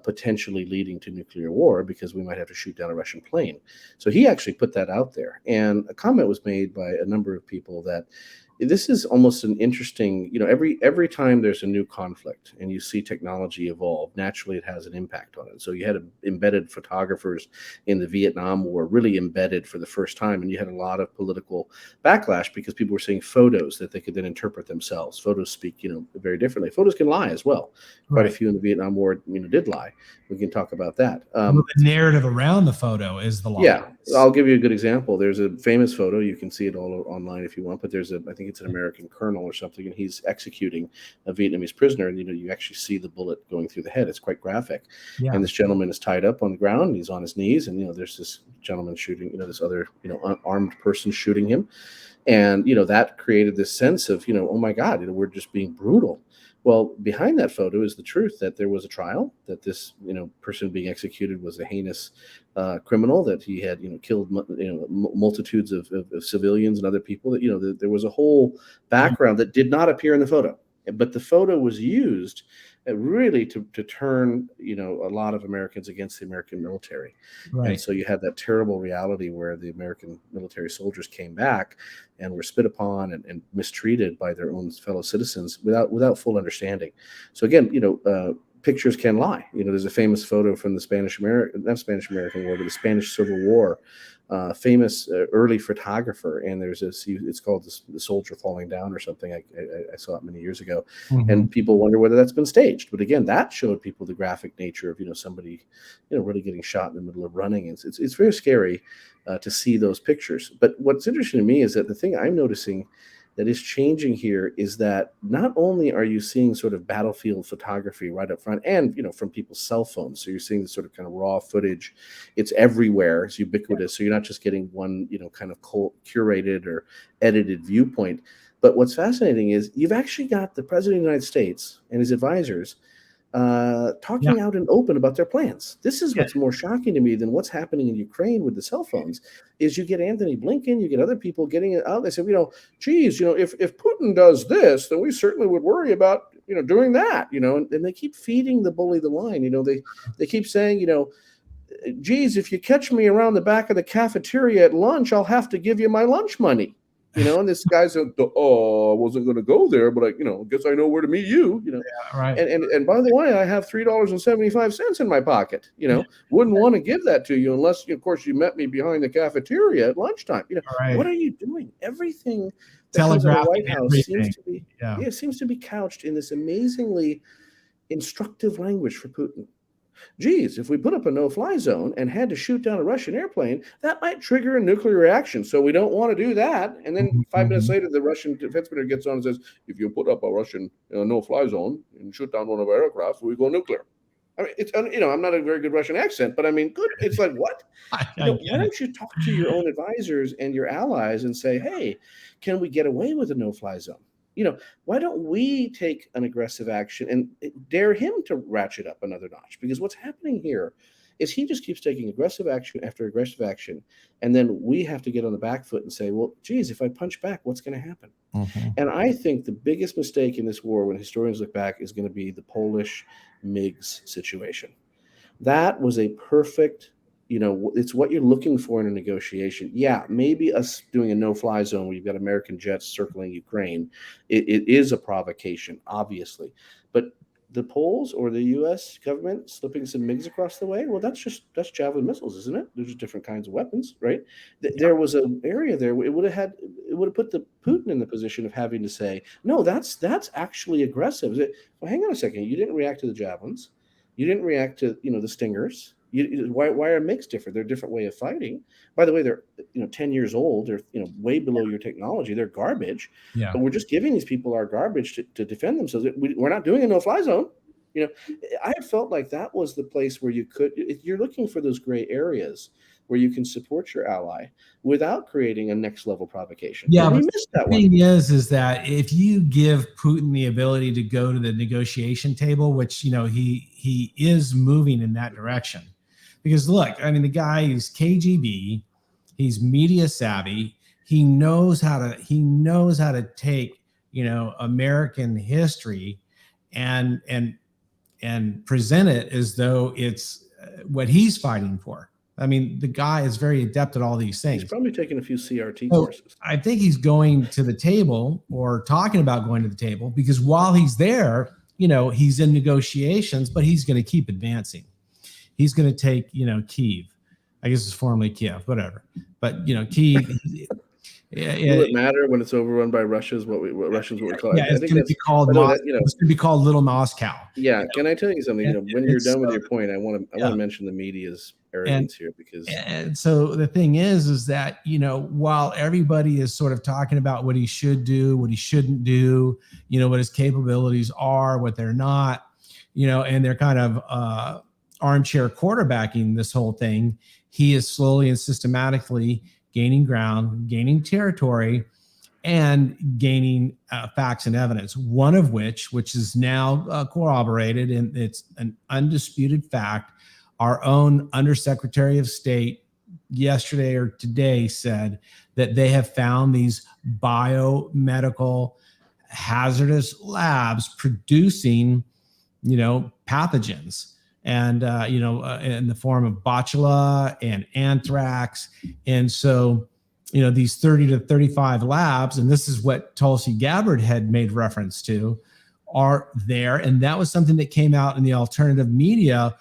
potentially leading to nuclear war, because we might have to shoot down a Russian plane. So he actually put that out there. And a comment was made by a number of people that this is almost an interesting, every time there's a new conflict and you see technology evolve, naturally it has an impact on it. So you had embedded photographers in the Vietnam War, really embedded for the first time, and you had a lot of political backlash because people were seeing photos that they could then interpret themselves. Photos speak, very differently. Photos can lie as well. Quite a few in the Vietnam War, did lie. We can talk about that. The narrative around the photo is the lie. Yeah, I'll give you a good example. There's a famous photo. You can see it all online if you want, but I think it's an American colonel or something, and he's executing a Vietnamese prisoner, and you actually see the bullet going through the head. It's quite graphic. Yeah. And this gentleman is tied up on the ground, and he's on his knees, and there's this gentleman shooting, this other unarmed person shooting him, and that created this sense of oh my God, we're just being brutal. Well, behind that photo is the truth that there was a trial, that this person being executed was a heinous criminal, that he had killed multitudes of civilians and other people, that there was a whole background that did not appear in the photo, but the photo was used really to turn a lot of Americans against the American military. Right. And so you had that terrible reality where the American military soldiers came back and were spit upon and mistreated by their own fellow citizens without full understanding. So again, pictures can lie. There's a famous photo from the Spanish American War, but the Spanish Civil War, famous early photographer, and there's it's called the Soldier Falling Down or something. I saw it many years ago, and people wonder whether that's been staged. But again, that showed people the graphic nature of somebody really getting shot in the middle of running. It's very scary to see those pictures. But what's interesting to me is that the thing I'm noticing that is changing here is that not only are you seeing sort of battlefield photography right up front, and from people's cell phones, so you're seeing this sort of kind of raw footage. It's everywhere. It's ubiquitous. So you're not just getting one kind of curated or edited viewpoint. But what's fascinating is you've actually got the President of the United States and his advisors talking out and open about their plans. This is what's more shocking to me than what's happening in Ukraine with the cell phones. Is you get Anthony Blinken, you get other people getting it out. They say, geez, if Putin does this, then we certainly would worry about doing that. And they keep feeding the bully the line. They keep saying, geez, if you catch me around the back of the cafeteria at lunch, I'll have to give you my lunch money. And this guy said, I wasn't going to go there, but I guess I know where to meet you, Yeah, right. And by the way, I have $3.75 in my pocket, wouldn't want to give that to you unless, of course, you met me behind the cafeteria at lunchtime. Right. What are you doing? Everything that comes out of the White House seems to be couched in this amazingly instructive language for Putin. geez, if we put up a no-fly zone and had to shoot down a Russian airplane, that might trigger a nuclear reaction. So we don't want to do that. And then 5 minutes later, the Russian defense minister gets on and says, if you put up a Russian no-fly zone and shoot down one of our aircraft, we go nuclear. I mean, it's, I'm not a very good Russian accent, but I mean, good. It's like, what? Why don't you talk to your own advisors and your allies and say, hey, can we get away with a no-fly zone? Why don't we take an aggressive action and dare him to ratchet up another notch? Because what's happening here is he just keeps taking aggressive action after aggressive action. And then we have to get on the back foot and say, well, geez, if I punch back, what's going to happen? And I think the biggest mistake in this war, when historians look back, is going to be the Polish MiGs situation. That was a perfect, it's what you're looking for in a negotiation. Yeah, maybe us doing a no-fly zone where you've got American jets circling Ukraine, it is a provocation, obviously. But the Poles or the U.S. government slipping some MiGs across the way, well, that's Javelin missiles, isn't it? There's just different kinds of weapons, right? There was an area there where it would have put the Putin in the position of having to say, no, that's actually aggressive. Well, hang on a second. You didn't react to the Javelins. You didn't react to the Stingers. Why are MiGs different? They're a different way of fighting. By the way, they're 10 years old. They're way below your technology. They're garbage. Yeah. But we're just giving these people our garbage to defend themselves. We're not doing a no-fly zone. I felt like that was the place where you're looking for those gray areas where you can support your ally without creating a next level provocation. Yeah, but we missed that one. The thing is that if you give Putin the ability to go to the negotiation table, which he is moving in that direction, because look, I mean, the guy is KGB, he's media savvy, he knows how to take American history and present it as though it's what he's fighting for. I mean, the guy is very adept at all these things. He's probably taken a few CRT courses. I think he's going to the table or talking about going to the table because while he's there, he's in negotiations, but he's going to keep advancing. He's going to take, Kyiv. I guess it's formerly Kiev, whatever. But, Kyiv. Will it matter when it's overrun by Russians? What Russians we call it? Yeah, it's going to be called. It's going to be called Little Moscow. Yeah. Can I tell you something? When you're done with your point, I want to mention the media's arrogance here because. And so the thing is that while everybody is sort of talking about what he should do, what he shouldn't do, what his capabilities are, what they're not, and they're kind of armchair quarterbacking this whole thing, he is slowly and systematically gaining ground, gaining territory, and gaining facts and evidence, one of which is now corroborated, and it's an undisputed fact. Our own Undersecretary of State yesterday or today said that they have found these biomedical hazardous labs producing, pathogens. And, in the form of botula and anthrax. And so, these 30 to 35 labs, and this is what Tulsi Gabbard had made reference to, are there. And that was something that came out in the alternative media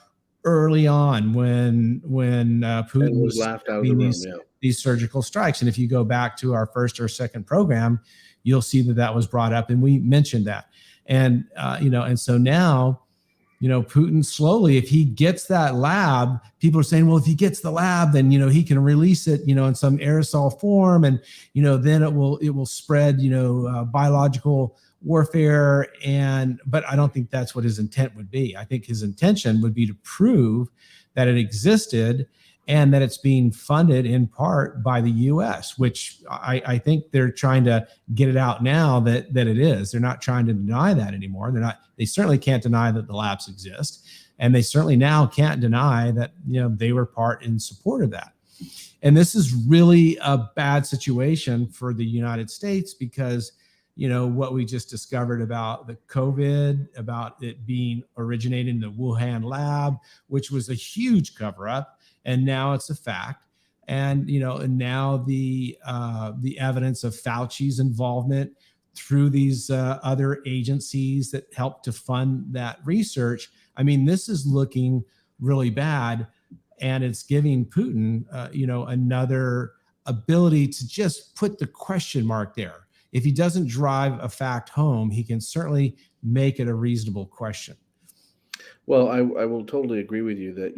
early on when Putin was laughed out of the room, these surgical strikes. And if you go back to our first or second program, you'll see that was brought up. And we mentioned that. And, and so now, Putin slowly, if he gets that lab, people are saying, well, if he gets the lab, then, he can release it, in some aerosol form. And, then it will spread, biological warfare. But I don't think that's what his intent would be. I think his intention would be to prove that it existed and that it's being funded in part by the U.S., which I think they're trying to get it out now that it is. They're not trying to deny that anymore. They certainly can't deny that the labs exist. And they certainly now can't deny that, they were part in support of that. And this is really a bad situation for the United States because, what we just discovered about the COVID, about it being originated in the Wuhan lab, which was a huge cover up. And now it's a fact. And, and now the evidence of Fauci's involvement through these other agencies that help to fund that research. I mean, this is looking really bad. And it's giving Putin, another ability to just put the question mark there. If he doesn't drive a fact home, he can certainly make it a reasonable question. Well, I will totally agree with you that,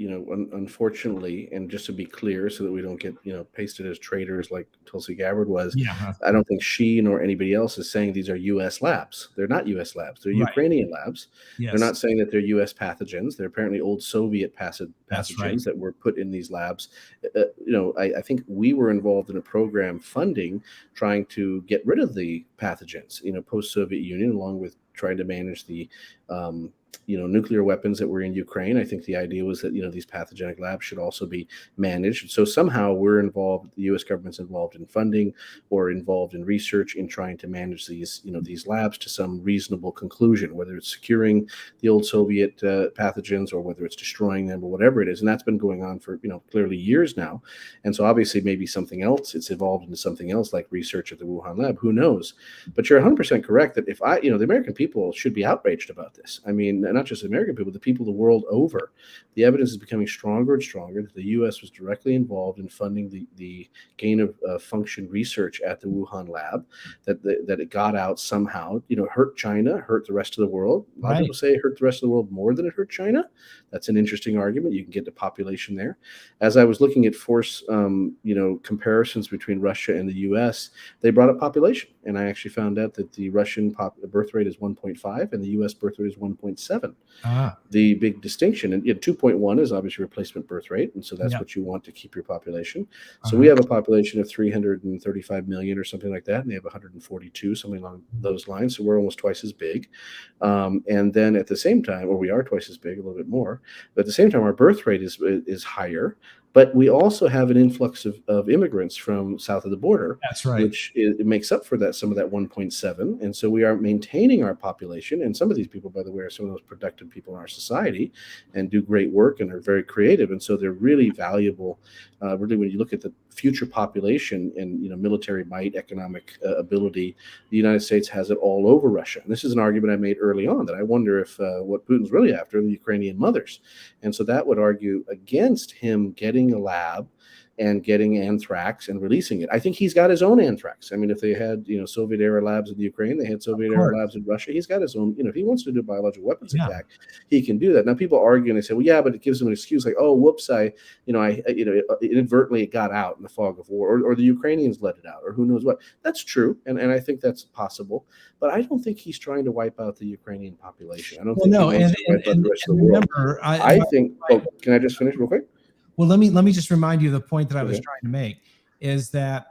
unfortunately, and just to be clear, so that we don't get, pasted as traitors like Tulsi Gabbard was, Yeah, of I don't course. think she nor anybody else is saying these are U.S. labs. They're not U.S. labs. They're Right. Ukrainian labs. They're Yes, not saying that they're U.S. pathogens. They're apparently old Soviet that's right. pathogens that were put in these labs. I think we were involved in a program funding trying to get rid of the pathogens, post-Soviet Union, along with trying to manage the um, nuclear weapons that were in Ukraine. I think the idea was that these pathogenic labs should also be managed. So somehow we're involved. The U.S. government's involved in funding or involved in research in trying to manage these labs to some reasonable conclusion, whether it's securing the old Soviet pathogens or whether it's destroying them or whatever it is. And that's been going on for clearly years now. And so obviously maybe something else. It's evolved into something else like research at the Wuhan lab. Who knows? But you're 100% correct that if the American people should be outraged about this. I mean, not just the American people, the people the world over. The evidence is becoming stronger and stronger that the U.S. was directly involved in funding the gain of function research at the Wuhan lab, that it got out somehow, hurt China, hurt the rest of the world. A lot of Right. people say it hurt the rest of the world more than it hurt China. That's an interesting argument. You can get the population there. As I was looking at force, comparisons between Russia and the U.S., they brought up population, and I actually found out that the Russian birth rate is 1.5 and the U.S. birth rate is 1.7. Ah, The big distinction, and 2.1 is obviously replacement birth rate, and so that's yeah. what you want to keep your population. So we Uh-huh. have a population of 335 million or something like that, and they have 142, something along those lines. So we're almost twice as big. And then at the same time, or we are twice as big, a little bit more, but at the same time, our birth rate is higher. But we also have an influx of immigrants from south of the border, That's right. which it makes up for that, some of that 1.7. And so we are maintaining our population. And some of these people, by the way, are some of those productive people in our society and do great work and are very creative. And so they're really valuable. Really, when you look at the future population and military might, economic ability, the United States has it all over Russia. And this is an argument I made early on, that I wonder if what Putin's really after are the Ukrainian mothers. And so that would argue against him getting a lab and getting anthrax and releasing it. I think he's got his own anthrax. I mean, if they had, Soviet era labs in the Ukraine, they had Of Soviet era course. labs in Russia. He's got his own, if he wants to do a biological weapons Yeah. attack, he can do that. Now people argue and they say, well, yeah, but it gives them an excuse like, oh, whoops, inadvertently it got out in the fog of war, or the Ukrainians let it out, or who knows what. That's true. And I think that's possible. But I don't think he's trying to wipe out the Ukrainian population. I don't Well, think he no, wants and to and wipe out and, the rest of and the world. remember, I think, oh, can I just finish real quick? well, let me just remind you the point that I was Okay. trying to make is that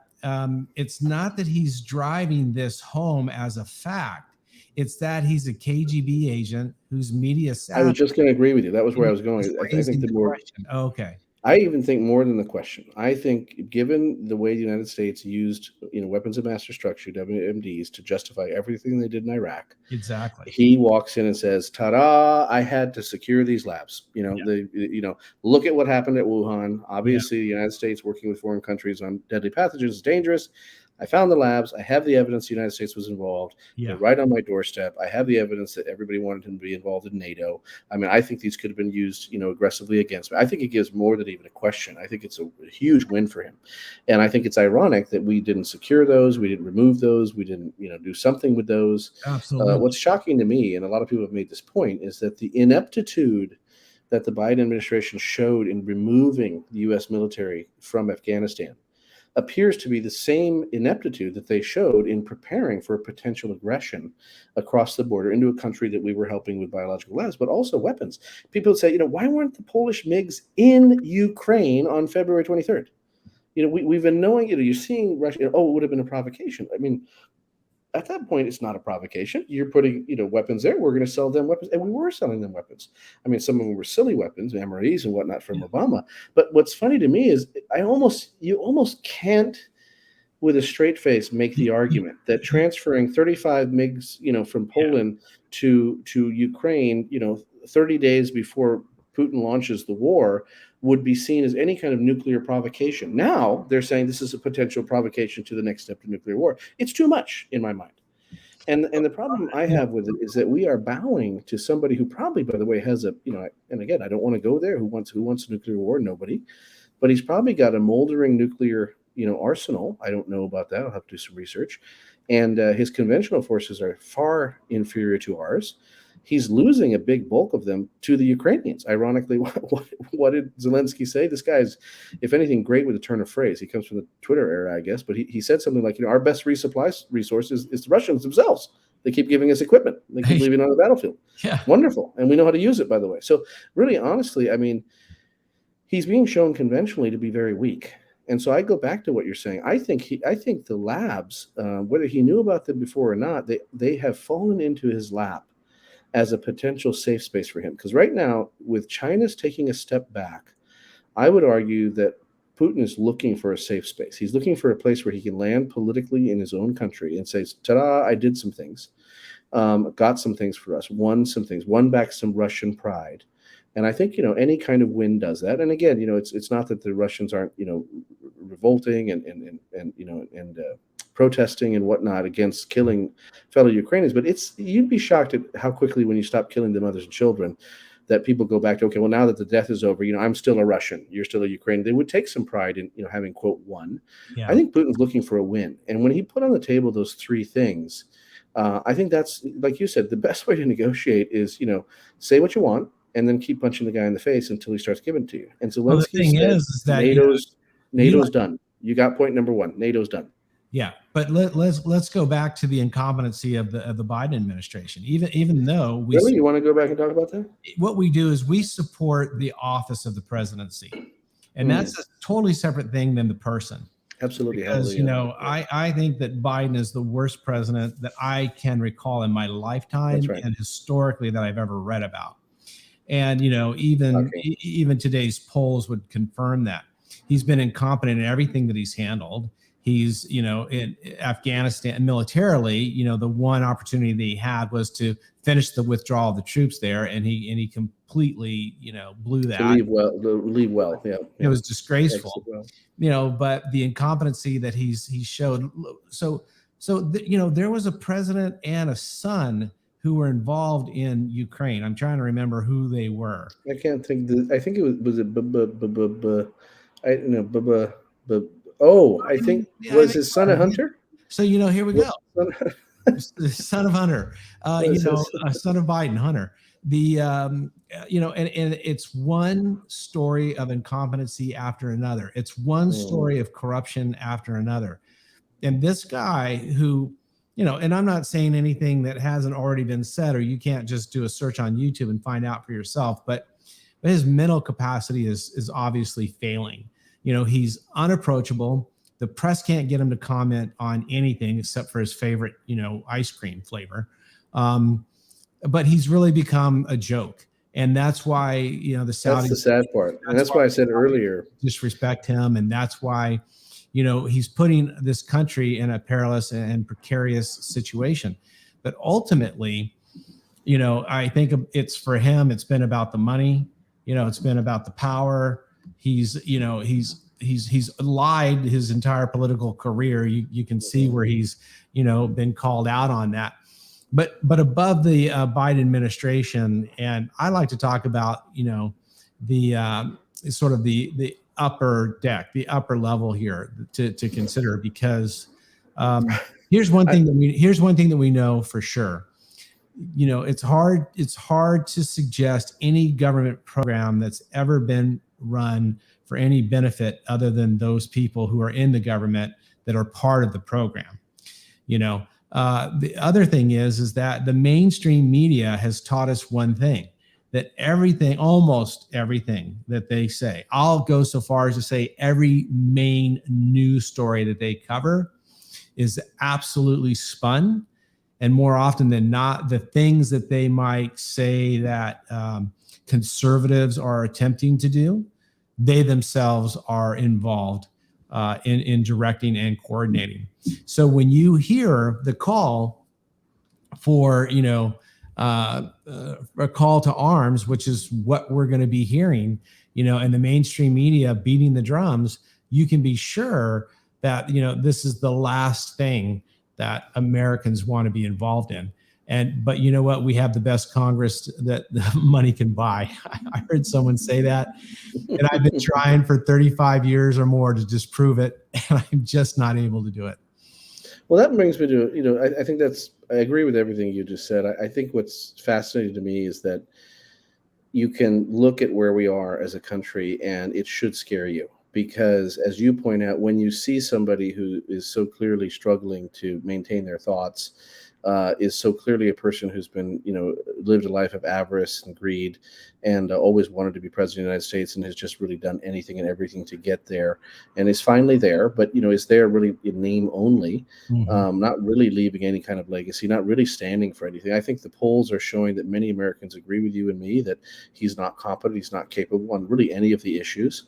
it's not that he's driving this home as a fact. It's that he's a KGB agent whose media I was savvy just going to agree with you. That was where I was is going. I think raising the the more, question. Okay. I even think more than the question. I think, given the way the United States used, weapons of mass destruction (WMDs) to justify everything they did in Iraq, Exactly. he walks in and says, "Ta-da! I had to secure these labs. Yeah. Look at what happened at Wuhan. Yeah. Obviously, the United States working with foreign countries on deadly pathogens is dangerous. I found the labs. I have the evidence the United States was involved. They're Yeah. right on my doorstep. I have the evidence that everybody wanted him to be involved in NATO. I mean, I think these could have been used, aggressively against me. I think it gives more than even a question. I think it's a huge win for him, and I think it's ironic that we didn't secure those, we didn't remove those, we didn't, do something with those. Absolutely. What's shocking to me, and a lot of people have made this point, is that the ineptitude that the Biden administration showed in removing the U.S. military from Afghanistan appears to be the same ineptitude that they showed in preparing for a potential aggression across the border into a country that we were helping with biological labs, but also weapons. People say, why weren't the Polish MiGs in Ukraine on February 23rd? We've been knowing, you're seeing Russia, oh, it would have been a provocation. I mean, at that point, it's not a provocation. You're putting, weapons there. We're going to sell them weapons, and we were selling them weapons. I mean, some of them were silly weapons, MREs and whatnot from Yeah. Obama. But what's funny to me is, you almost can't, with a straight face, make the argument that transferring 35 MiGs, from Poland to Ukraine, 30 days before Putin launches the war, would be seen as any kind of nuclear provocation. Now they're saying this is a potential provocation to the next step to nuclear war. It's too much in my mind. And the problem I Yeah. have with it is that we are bowing to somebody who probably, by the way, has a, and again, I don't want to go there. Who wants a nuclear war? Nobody. But he's probably got a moldering nuclear, arsenal. I don't know about that. I'll have to do some research. And his conventional forces are far inferior to ours. he's losing a big bulk of them to the Ukrainians. Ironically, what did Zelensky say? This guy's, if anything, great with a turn of phrase. He comes from the Twitter era, I guess, but he said something like, our best resupply resource is the Russians themselves. They keep giving us equipment. They keep leaving it on the battlefield. Yeah. Wonderful. And we know how to use it, by the way. So really, honestly, I mean, he's being shown conventionally to be very weak. And so I go back to what you're saying. I think the labs, whether he knew about them before or not, they have fallen into his lap as a potential safe space for him. Because right now, with China's taking a step back, I would argue that Putin is looking for a safe space. He's looking for a place where he can land politically in his own country and say, ta-da, I did some things, got some things for us, won some things, won back some Russian pride. And I think, any kind of win does that. And again, it's not that the Russians aren't, revolting and protesting and whatnot against killing fellow Ukrainians, but you'd be shocked at how quickly, when you stop killing the mothers and children, that people go back to, okay, well, now that the death is over, I'm still a Russian, you're still a Ukrainian. They would take some pride in, having, quote, won. Yeah. I think Putin's looking for a win. And when he put on the table those three things, I think that's, like you said, the best way to negotiate is, say what you want, and then keep punching the guy in the face until he starts giving it to you. And Zelensky the thing is that NATO's done. You got point number one. NATO's done. Yeah, but let's go back to the incompetency of the Biden administration. Even though you want to go back and talk about that? What we do is we support the office of the presidency, and that's a totally separate thing than the person. Absolutely. Because I think that Biden is the worst president that I can recall in my lifetime, and historically that I've ever read about. And, even today's polls would confirm that. He's been incompetent in everything that he's handled. He's, in Afghanistan militarily, the one opportunity that he had was to finish the withdrawal of the troops there. And he completely, blew that. To leave well. Yeah. It was disgraceful, but the incompetency that he's showed. So, there was a president and a son who were involved in Ukraine. I'm trying to remember who they were. I can't think. I think it was it. I think was his son a hunter. So here we go. Son of Hunter. Son of Biden, Hunter. The and it's one story of incompetency after another. It's one story of corruption after another. And this guy who, and I'm not saying anything that hasn't already been said, or you can't just do a search on YouTube and find out for yourself, but his mental capacity is obviously failing. He's unapproachable. The press can't get him to comment on anything except for his favorite, ice cream flavor. But he's really become a joke. And that's why, the Saudis. That's the sad part. And that's why I said earlier. Disrespect him. And that's why, he's putting this country in a perilous and precarious situation. But ultimately, I think it's for him, it's been about the money. It's been about the power. He's lied his entire political career. You can see where he's, been called out on that. But above the Biden administration, and I like to talk about, the sort of the upper deck, the upper level here to consider, because here's one thing that we know for sure. It's hard to suggest any government program that's ever been run for any benefit other than those people who are in the government that are part of the program. The other thing is that the mainstream media has taught us one thing, that almost everything that they say, I'll go so far as to say every main news story that they cover is absolutely spun. And more often than not, the things that they might say that conservatives are attempting to do, they themselves are involved in directing and coordinating. So when you hear the call for, a call to arms, which is what we're going to be hearing, and the mainstream media beating the drums, you can be sure that, this is the last thing that Americans want to be involved in. But you know what? We have the best Congress that the money can buy. I heard someone say that, and I've been trying for 35 years or more to disprove it, and I'm just not able to do it. Well, that brings me to, I think I agree with everything you just said. I think what's fascinating to me is that you can look at where we are as a country and it should scare you because, as you point out, when you see somebody who is so clearly struggling to maintain their thoughts, is so clearly a person who's been, lived a life of avarice and greed, and always wanted to be president of the United States, and has just really done anything and everything to get there, and is finally there, but is there really in name only, not really leaving any kind of legacy, not really standing for anything. I think the polls are showing that many Americans agree with you and me that he's not competent, he's not capable on really any of the issues.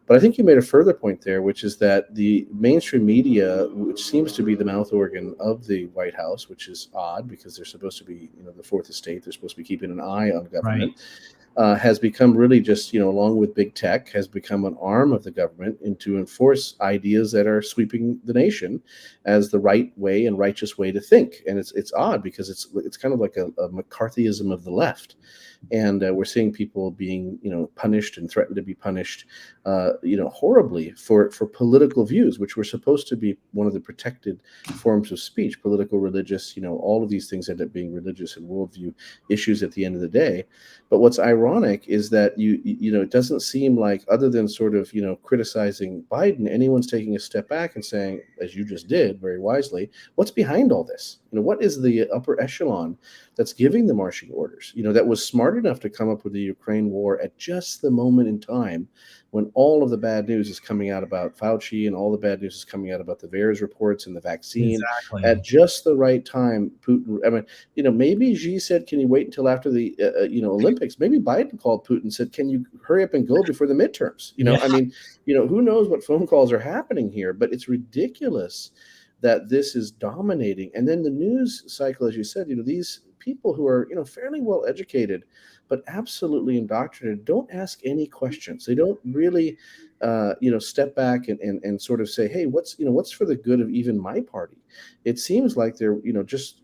But I think you made a further point there, which is that the mainstream media, which seems to be the mouth organ of the White House, which is odd because they're supposed to be, the fourth estate, they're supposed to be keeping an eye on government, has become really just, along with big tech, has become an arm of the government and to enforce ideas that are sweeping the nation as the right way and righteous way to think. And it's odd because it's kind of like a McCarthyism of the left. And we're seeing people being, punished and threatened to be punished, horribly for political views, which were supposed to be one of the protected forms of speech. Political, religious, all of these things end up being religious and worldview issues at the end of the day. But what's ironic is that it doesn't seem like, other than sort of criticizing Biden, anyone's taking a step back and saying, as you just did very wisely, what's behind all this? What is the upper echelon that's giving the marching orders, that was smart enough to come up with the Ukraine war at just the moment in time when all of the bad news is coming out about Fauci and all the bad news is coming out about the VAERS reports and the vaccine. Exactly. At just the right time. Putin, I mean, maybe Xi said, can you wait until after the, Olympics? Maybe Biden called Putin and said, can you hurry up and go before the midterms? I mean, who knows what phone calls are happening here, but it's ridiculous that this is dominating. And then the news cycle, as you said, these people who are, fairly well educated, but absolutely indoctrinated, don't ask any questions. They don't really, step back and sort of say, hey, what's for the good of even my party? It seems like they're, just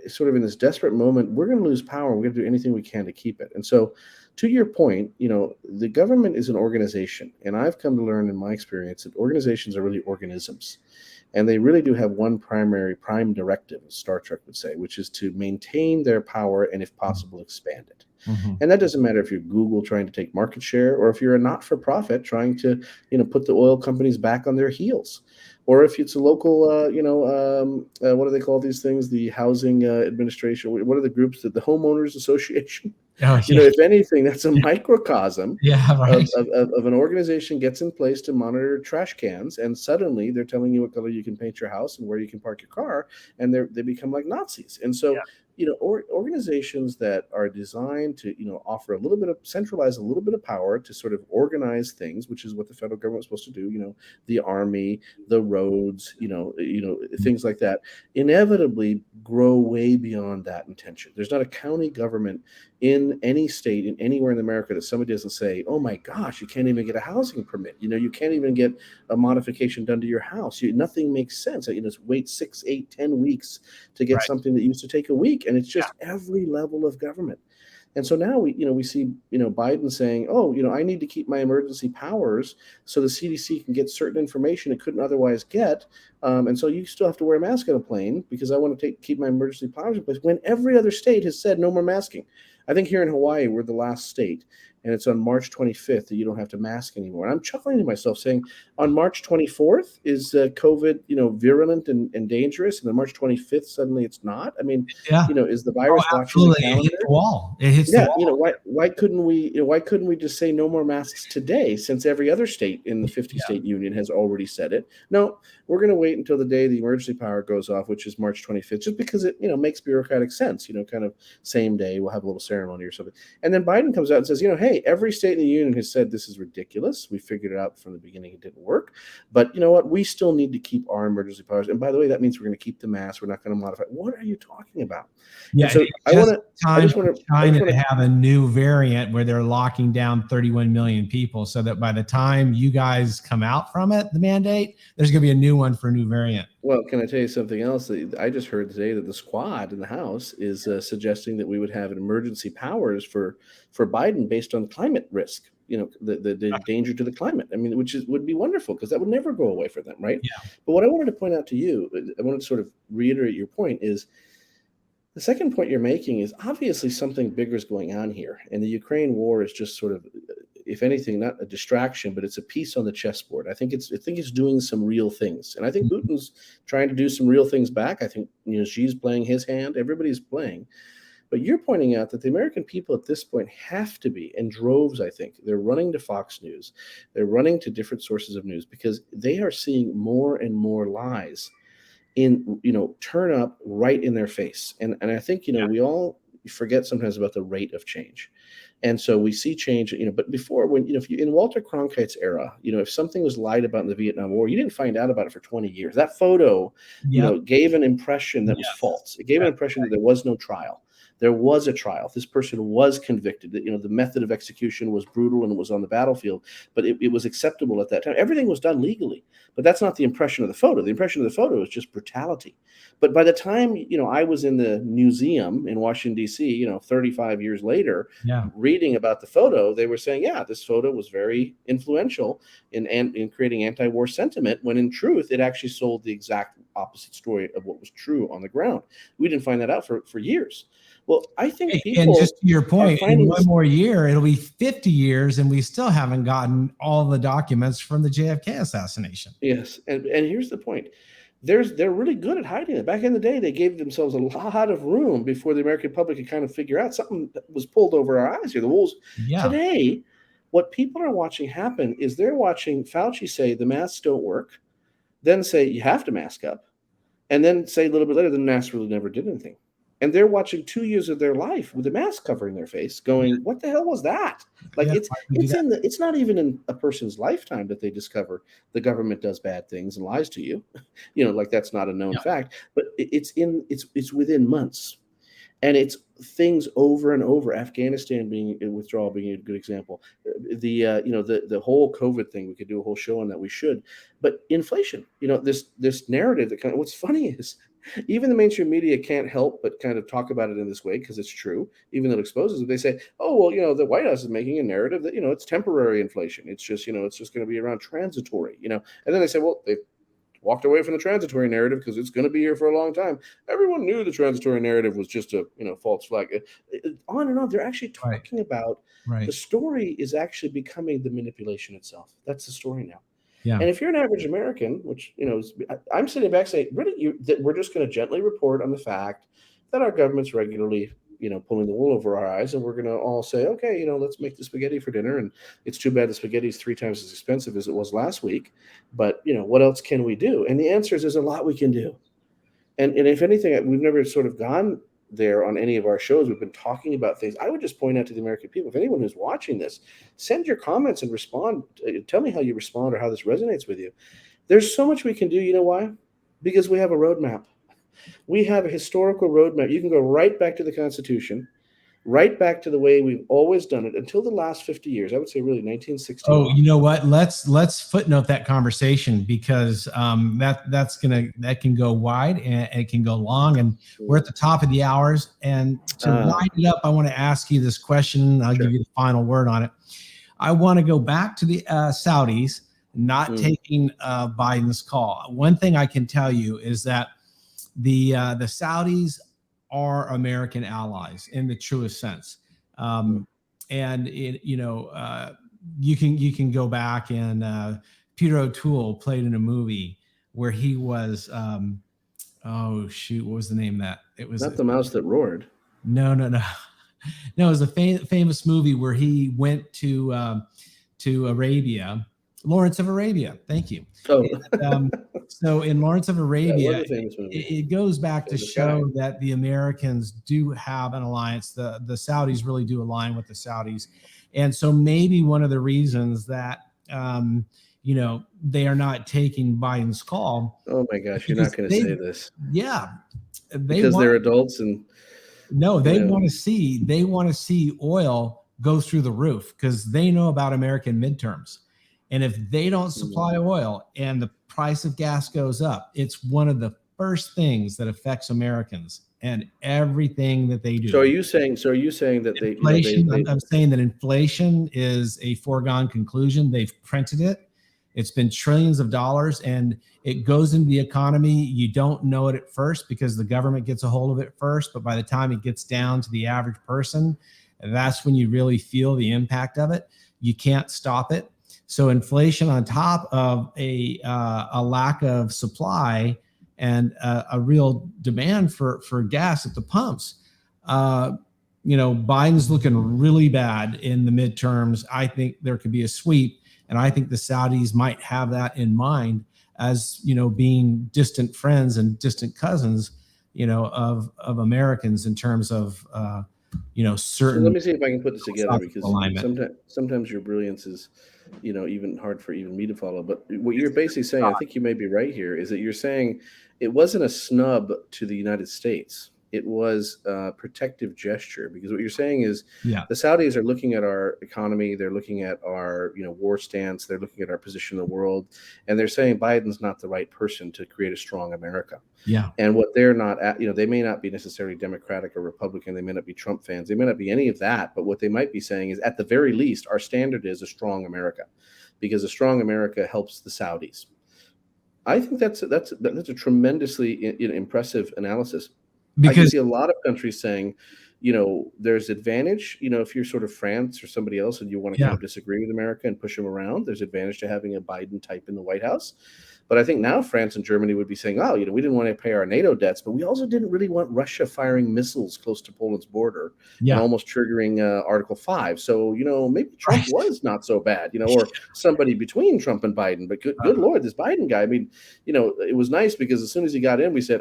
sort of in this desperate moment, we're going to lose power. We're going to do anything we can to keep it. And so, to your point, the government is an organization. And I've come to learn in my experience that organizations are really organisms. And they really do have one prime directive, as Star Trek would say, which is to maintain their power and, if possible, expand it. And that doesn't matter if you're Google trying to take market share, or if you're a not-for-profit trying to, put the oil companies back on their heels, or if it's a local, what do they call these things? The housing administration. What are the groups? The homeowners association. Oh, yeah. If anything, that's a microcosm right. of an organization gets in place to monitor trash cans, and suddenly they're telling you what color you can paint your house and where you can park your car, and they become like Nazis. And so, organizations that are designed to, offer centralize a little bit of power to sort of organize things, which is what the federal government is supposed to do, the army, the roads, things like that, inevitably grow way beyond that intention. There's not a county government in any state, in anywhere in America, that somebody doesn't say, oh my gosh, you can't even get a housing permit. You can't even get a modification done to your house. Nothing makes sense. Wait 6, 8, 10 weeks to get something that used to take a week. And it's just every level of government. And so now we see, Biden saying, oh, I need to keep my emergency powers so the CDC can get certain information it couldn't otherwise get. And so you still have to wear a mask on a plane because I want to keep my emergency powers in place, when every other state has said no more masking. I think here in Hawaii, we're the last state, and it's on March 25th that you don't have to mask anymore. And I'm chuckling to myself saying, on March 24th is COVID, virulent and dangerous, and on March 25th suddenly it's not. I mean, is the virus watching the calendar? It hit the wall. It hits the wall. Why couldn't we just say no more masks today, since every other state in the 50-state union has already said it? No, we're going to wait until the day the emergency power goes off, which is March 25th, just because it makes bureaucratic sense. Kind of same day we'll have a little ceremony or something. And then Biden comes out and says, hey, every state in the union has said this is ridiculous. We figured it out from the beginning. It didn't work. But you know what? We still need to keep our emergency powers. And by the way, that means we're going to keep the mask. We're not going to modify. What are you talking about? Yeah. So I just want to have a new variant where they're locking down 31 million people, so that by the time you guys come out from it, the mandate, there's going to be a new one for New new variant. Well, can I tell you something else? I just heard today that the squad in the House is suggesting that we would have emergency powers for Biden based on climate risk. The danger to the climate. I mean, would be wonderful because that would never go away for them, right? Yeah. But what I wanted to point out to you, I wanted to sort of reiterate your point is the second point you're making is obviously something bigger is going on here, and the Ukraine war is just sort of, if anything, not a distraction, but it's a piece on the chessboard. I think it's doing some real things, and I think Putin's trying to do some real things back. I think Xi's playing his hand. Everybody's playing, but you're pointing out that the American people at this point have to be in droves. I think they're running to Fox News, they're running to different sources of news because they are seeing more and more lies turn up right in their face. And I think, we all forget sometimes about the rate of change. And so we see change, but before if you in Walter Cronkite's era, if something was lied about in the Vietnam War, you didn't find out about it for 20 years. That photo, gave an impression that was false. It gave an impression that there was no trial. There was a trial. This person was convicted. The method of execution was brutal and it was on the battlefield, but it was acceptable at that time. Everything was done legally, but that's not the impression of the photo. The impression of the photo is just brutality. But by the time, I was in the museum in Washington, D.C., 35 years later, reading about the photo, they were saying, this photo was very influential in creating anti-war sentiment, when in truth, it actually sold the exact opposite story of what was true on the ground. We didn't find that out for years. Well, I think people, and just to your point, in one more year, it'll be 50 years, and we still haven't gotten all the documents from the JFK assassination. Yes, and here's the point. They're really good at hiding it. Back in the day, they gave themselves a lot of room before the American public could kind of figure out something that was pulled over our eyes here. The wolves. Yeah. Today, what people are watching happen is they're watching Fauci say the masks don't work, then say you have to mask up, and then say a little bit later the masks really never did anything. And they're watching 2 years of their life with a mask covering their face, going, "What the hell was that?" Like it's not even in a person's lifetime that they discover the government does bad things and lies to you. Like that's not a known fact. But it's within months, and it's things over and over. Afghanistan withdrawal being a good example. The whole COVID thing, we could do a whole show on that. We should. But inflation, this narrative that what's funny is, even the mainstream media can't help but kind of talk about it in this way because it's true, even though it exposes it. They say, oh, well, the White House is making a narrative that, it's temporary inflation. It's just, it's just going to be around transitory, and then they say, well, they walked away from the transitory narrative because it's going to be here for a long time. Everyone knew the transitory narrative was just a, false flag. On and on. They're actually talking about the story is actually becoming the manipulation itself. That's the story now. Yeah. And if you're an average American, which, I'm sitting back saying, really, that we're just going to gently report on the fact that our government's regularly, pulling the wool over our eyes, and we're going to all say, okay, let's make the spaghetti for dinner. And it's too bad the spaghetti is 3 times as expensive as it was last week. But, what else can we do? And the answer is there's a lot we can do. And if anything, we've never sort of gone there on any of our shows. We've been talking about things. I would just point out to the American people, if anyone who's watching this, send your comments and respond. Tell me how you respond or how this resonates with you. There's so much we can do. You know why? Because we have a roadmap. We have a historical roadmap. You can go right back to the Constitution, right back to the way we've always done it until the last 50 years. I would say really 1960. Oh, you know what? Let's footnote that conversation, because that can go wide and it can go long, and we're at the top of the hours. And to wind it up, I want to ask you this question. I'll give you the final word on it. I want to go back to the Saudis not taking Biden's call. One thing I can tell you is that the Saudis are American allies in the truest sense. And you can go back, and Peter O'Toole played in a movie where he was, what was the name of that? It was not The Mouse That Roared. No. No, it was a famous movie where he went to Arabia. Lawrence of Arabia. Thank you. Oh. So in Lawrence of Arabia, it goes back to show that the Americans do have an alliance. The Saudis really do align with the Saudis. And so maybe one of the reasons that, they are not taking Biden's call. Oh my gosh, you're not going to say this. Yeah. Because they're adults and. No, they want to see oil go through the roof because they know about American midterms. And if they don't supply oil and the price of gas goes up, it's one of the first things that affects Americans and everything that they do. So are you saying that inflation? I'm saying that inflation is a foregone conclusion. They've printed it. It's been trillions of dollars, and it goes into the economy. You don't know it at first because the government gets a hold of it first, but by the time it gets down to the average person, that's when you really feel the impact of it. You can't stop it. So inflation on top of a lack of supply and a real demand for gas at the pumps. Biden's looking really bad in the midterms. I think there could be a sweep. And I think the Saudis might have that in mind as, being distant friends and distant cousins, of Americans in terms of, certain. So let me see if I can put this together, because sometimes your brilliance is, even hard for even me to follow. But what you're basically saying, I think you may be right here, is that you're saying it wasn't a snub to the United States. It was a protective gesture, because what you're saying is the Saudis are looking at our economy, they're looking at our war stance, they're looking at our position in the world, and they're saying Biden's not the right person to create a strong America. Yeah. And what they're not at, they may not be necessarily Democratic or Republican, they may not be Trump fans, they may not be any of that, but what they might be saying is, at the very least, our standard is a strong America, because a strong America helps the Saudis. I think that's a tremendously impressive analysis. Because I can see a lot of countries saying, there's advantage, if you're sort of France or somebody else and you want to kind of disagree with America and push them around, there's advantage to having a Biden type in the White House. But I think now France and Germany would be saying, oh, we didn't want to pay our NATO debts, but we also didn't really want Russia firing missiles close to Poland's border and almost triggering Article 5. So, maybe Trump was not so bad, or somebody between Trump and Biden. But good Lord, this Biden guy, I mean, it was nice because as soon as he got in, we said,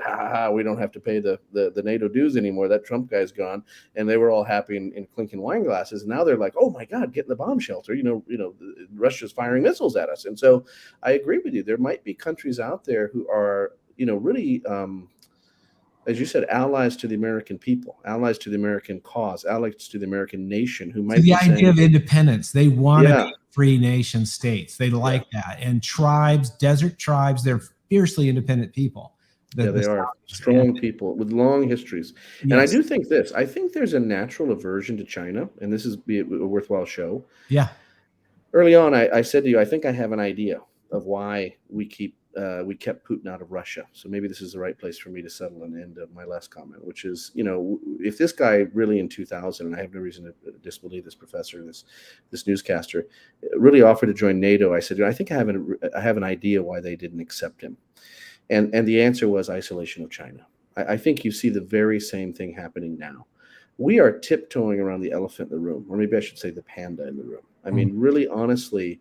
we don't have to pay the NATO dues anymore. That Trump guy's gone. And they were all happy in clinking wine glasses. And now they're like, oh, my God, get in the bomb shelter. Russia's firing missiles at us. And so I agree with you. There might be countries out there who are, really, as you said, allies to the American people, allies to the American cause, allies to the American nation, who might be the idea of independence. They want to be free nation states. They like that. And tribes, desert tribes, they're fiercely independent people. They are strong people with long histories. Yes. And I do think this. I think there's a natural aversion to China, and this is a worthwhile show. Yeah. Early on, I said to you, I think I have an idea of why we kept Putin out of Russia. So maybe this is the right place for me to settle and end my last comment, which is, if this guy really in 2000, and I have no reason to disbelieve this professor, this newscaster, really offered to join NATO, I said, I think I have an idea why they didn't accept him. And the answer was isolation of China. I think you see the very same thing happening now. We are tiptoeing around the elephant in the room, or maybe I should say the panda in the room. I mean, really, honestly,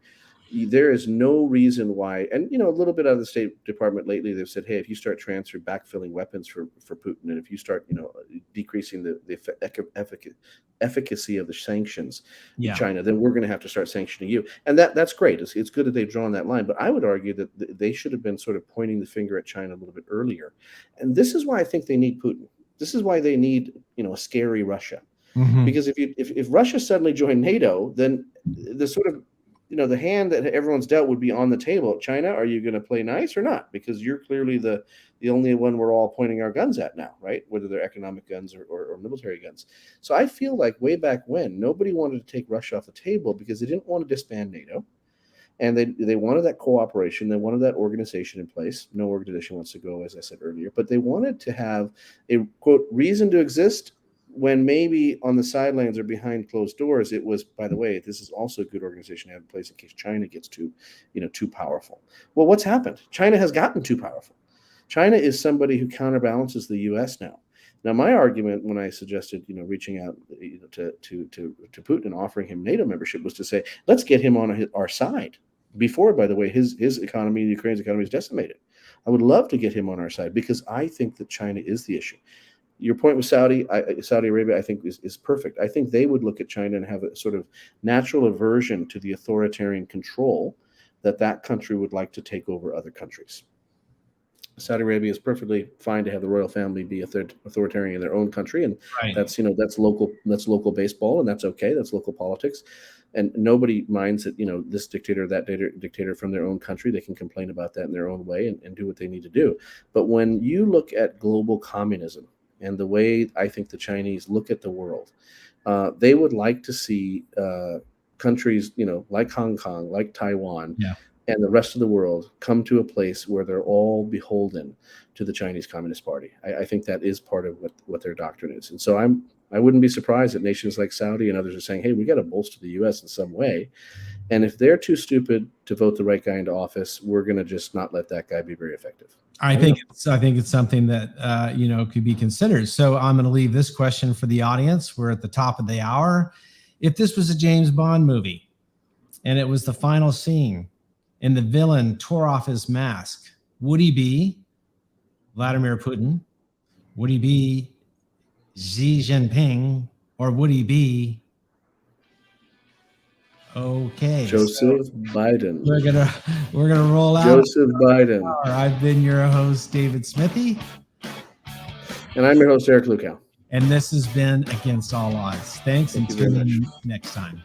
there is no reason why. And, a little bit out of the State Department lately, they've said, hey, if you start backfilling weapons for Putin, and if you start, decreasing the efficacy of the sanctions in China, then we're going to have to start sanctioning you. And that's great. It's good that they've drawn that line. But I would argue that they should have been sort of pointing the finger at China a little bit earlier. And this is why I think they need Putin. This is why they need, a scary Russia. Mm-hmm. Because if Russia suddenly joined NATO, then the sort of, the hand that everyone's dealt would be on the table. China, are you going to play nice or not? Because you're clearly the only one we're all pointing our guns at now, right? Whether they're economic guns or military guns. So I feel like way back when, nobody wanted to take Russia off the table because they didn't want to disband NATO. And they wanted that cooperation. They wanted that organization in place. No organization wants to go, as I said earlier. But they wanted to have a, quote, reason to exist when maybe on the sidelines or behind closed doors, it was, by the way, this is also a good organization to have in place in case China gets too powerful. Well, what's happened? China has gotten too powerful. China is somebody who counterbalances the U.S. now. Now, my argument when I suggested, reaching out to Putin and offering him NATO membership was to say, let's get him on our side. Before, by the way, his economy, Ukraine's economy is decimated. I would love to get him on our side because I think that China is the issue. Your point with Saudi Arabia, I think, is perfect. I think they would look at China and have a sort of natural aversion to the authoritarian control that country would like to take over other countries. Saudi Arabia is perfectly fine to have the royal family be authoritarian in their own country, and Right. that's local baseball, and that's okay. That's local politics, and nobody minds that this dictator, that dictator from their own country. They can complain about that in their own way and do what they need to do. But when you look at global communism and the way I think the Chinese look at the world, they would like to see countries, like Hong Kong, like Taiwan, Yeah. and the rest of the world come to a place where they're all beholden to the Chinese Communist Party. I think that is part of what their doctrine is. And so I wouldn't be surprised that nations like Saudi and others are saying, hey, we got to bolster the U.S. in some way. And if they're too stupid to vote the right guy into office, we're going to just not let that guy be very effective. I think it's something that could be considered. So I'm going to leave this question for the audience. We're at the top of the hour. If this was a James Bond movie and it was the final scene and the villain tore off his mask, would he be Vladimir Putin? Would he be Xi Jinping? Or would he be Joseph Biden? We're gonna roll out Joseph Biden. I've been your host, David Smithy. And I'm your host, Eric Lukow. And this has been Against All Odds. Thank you and tune in next time.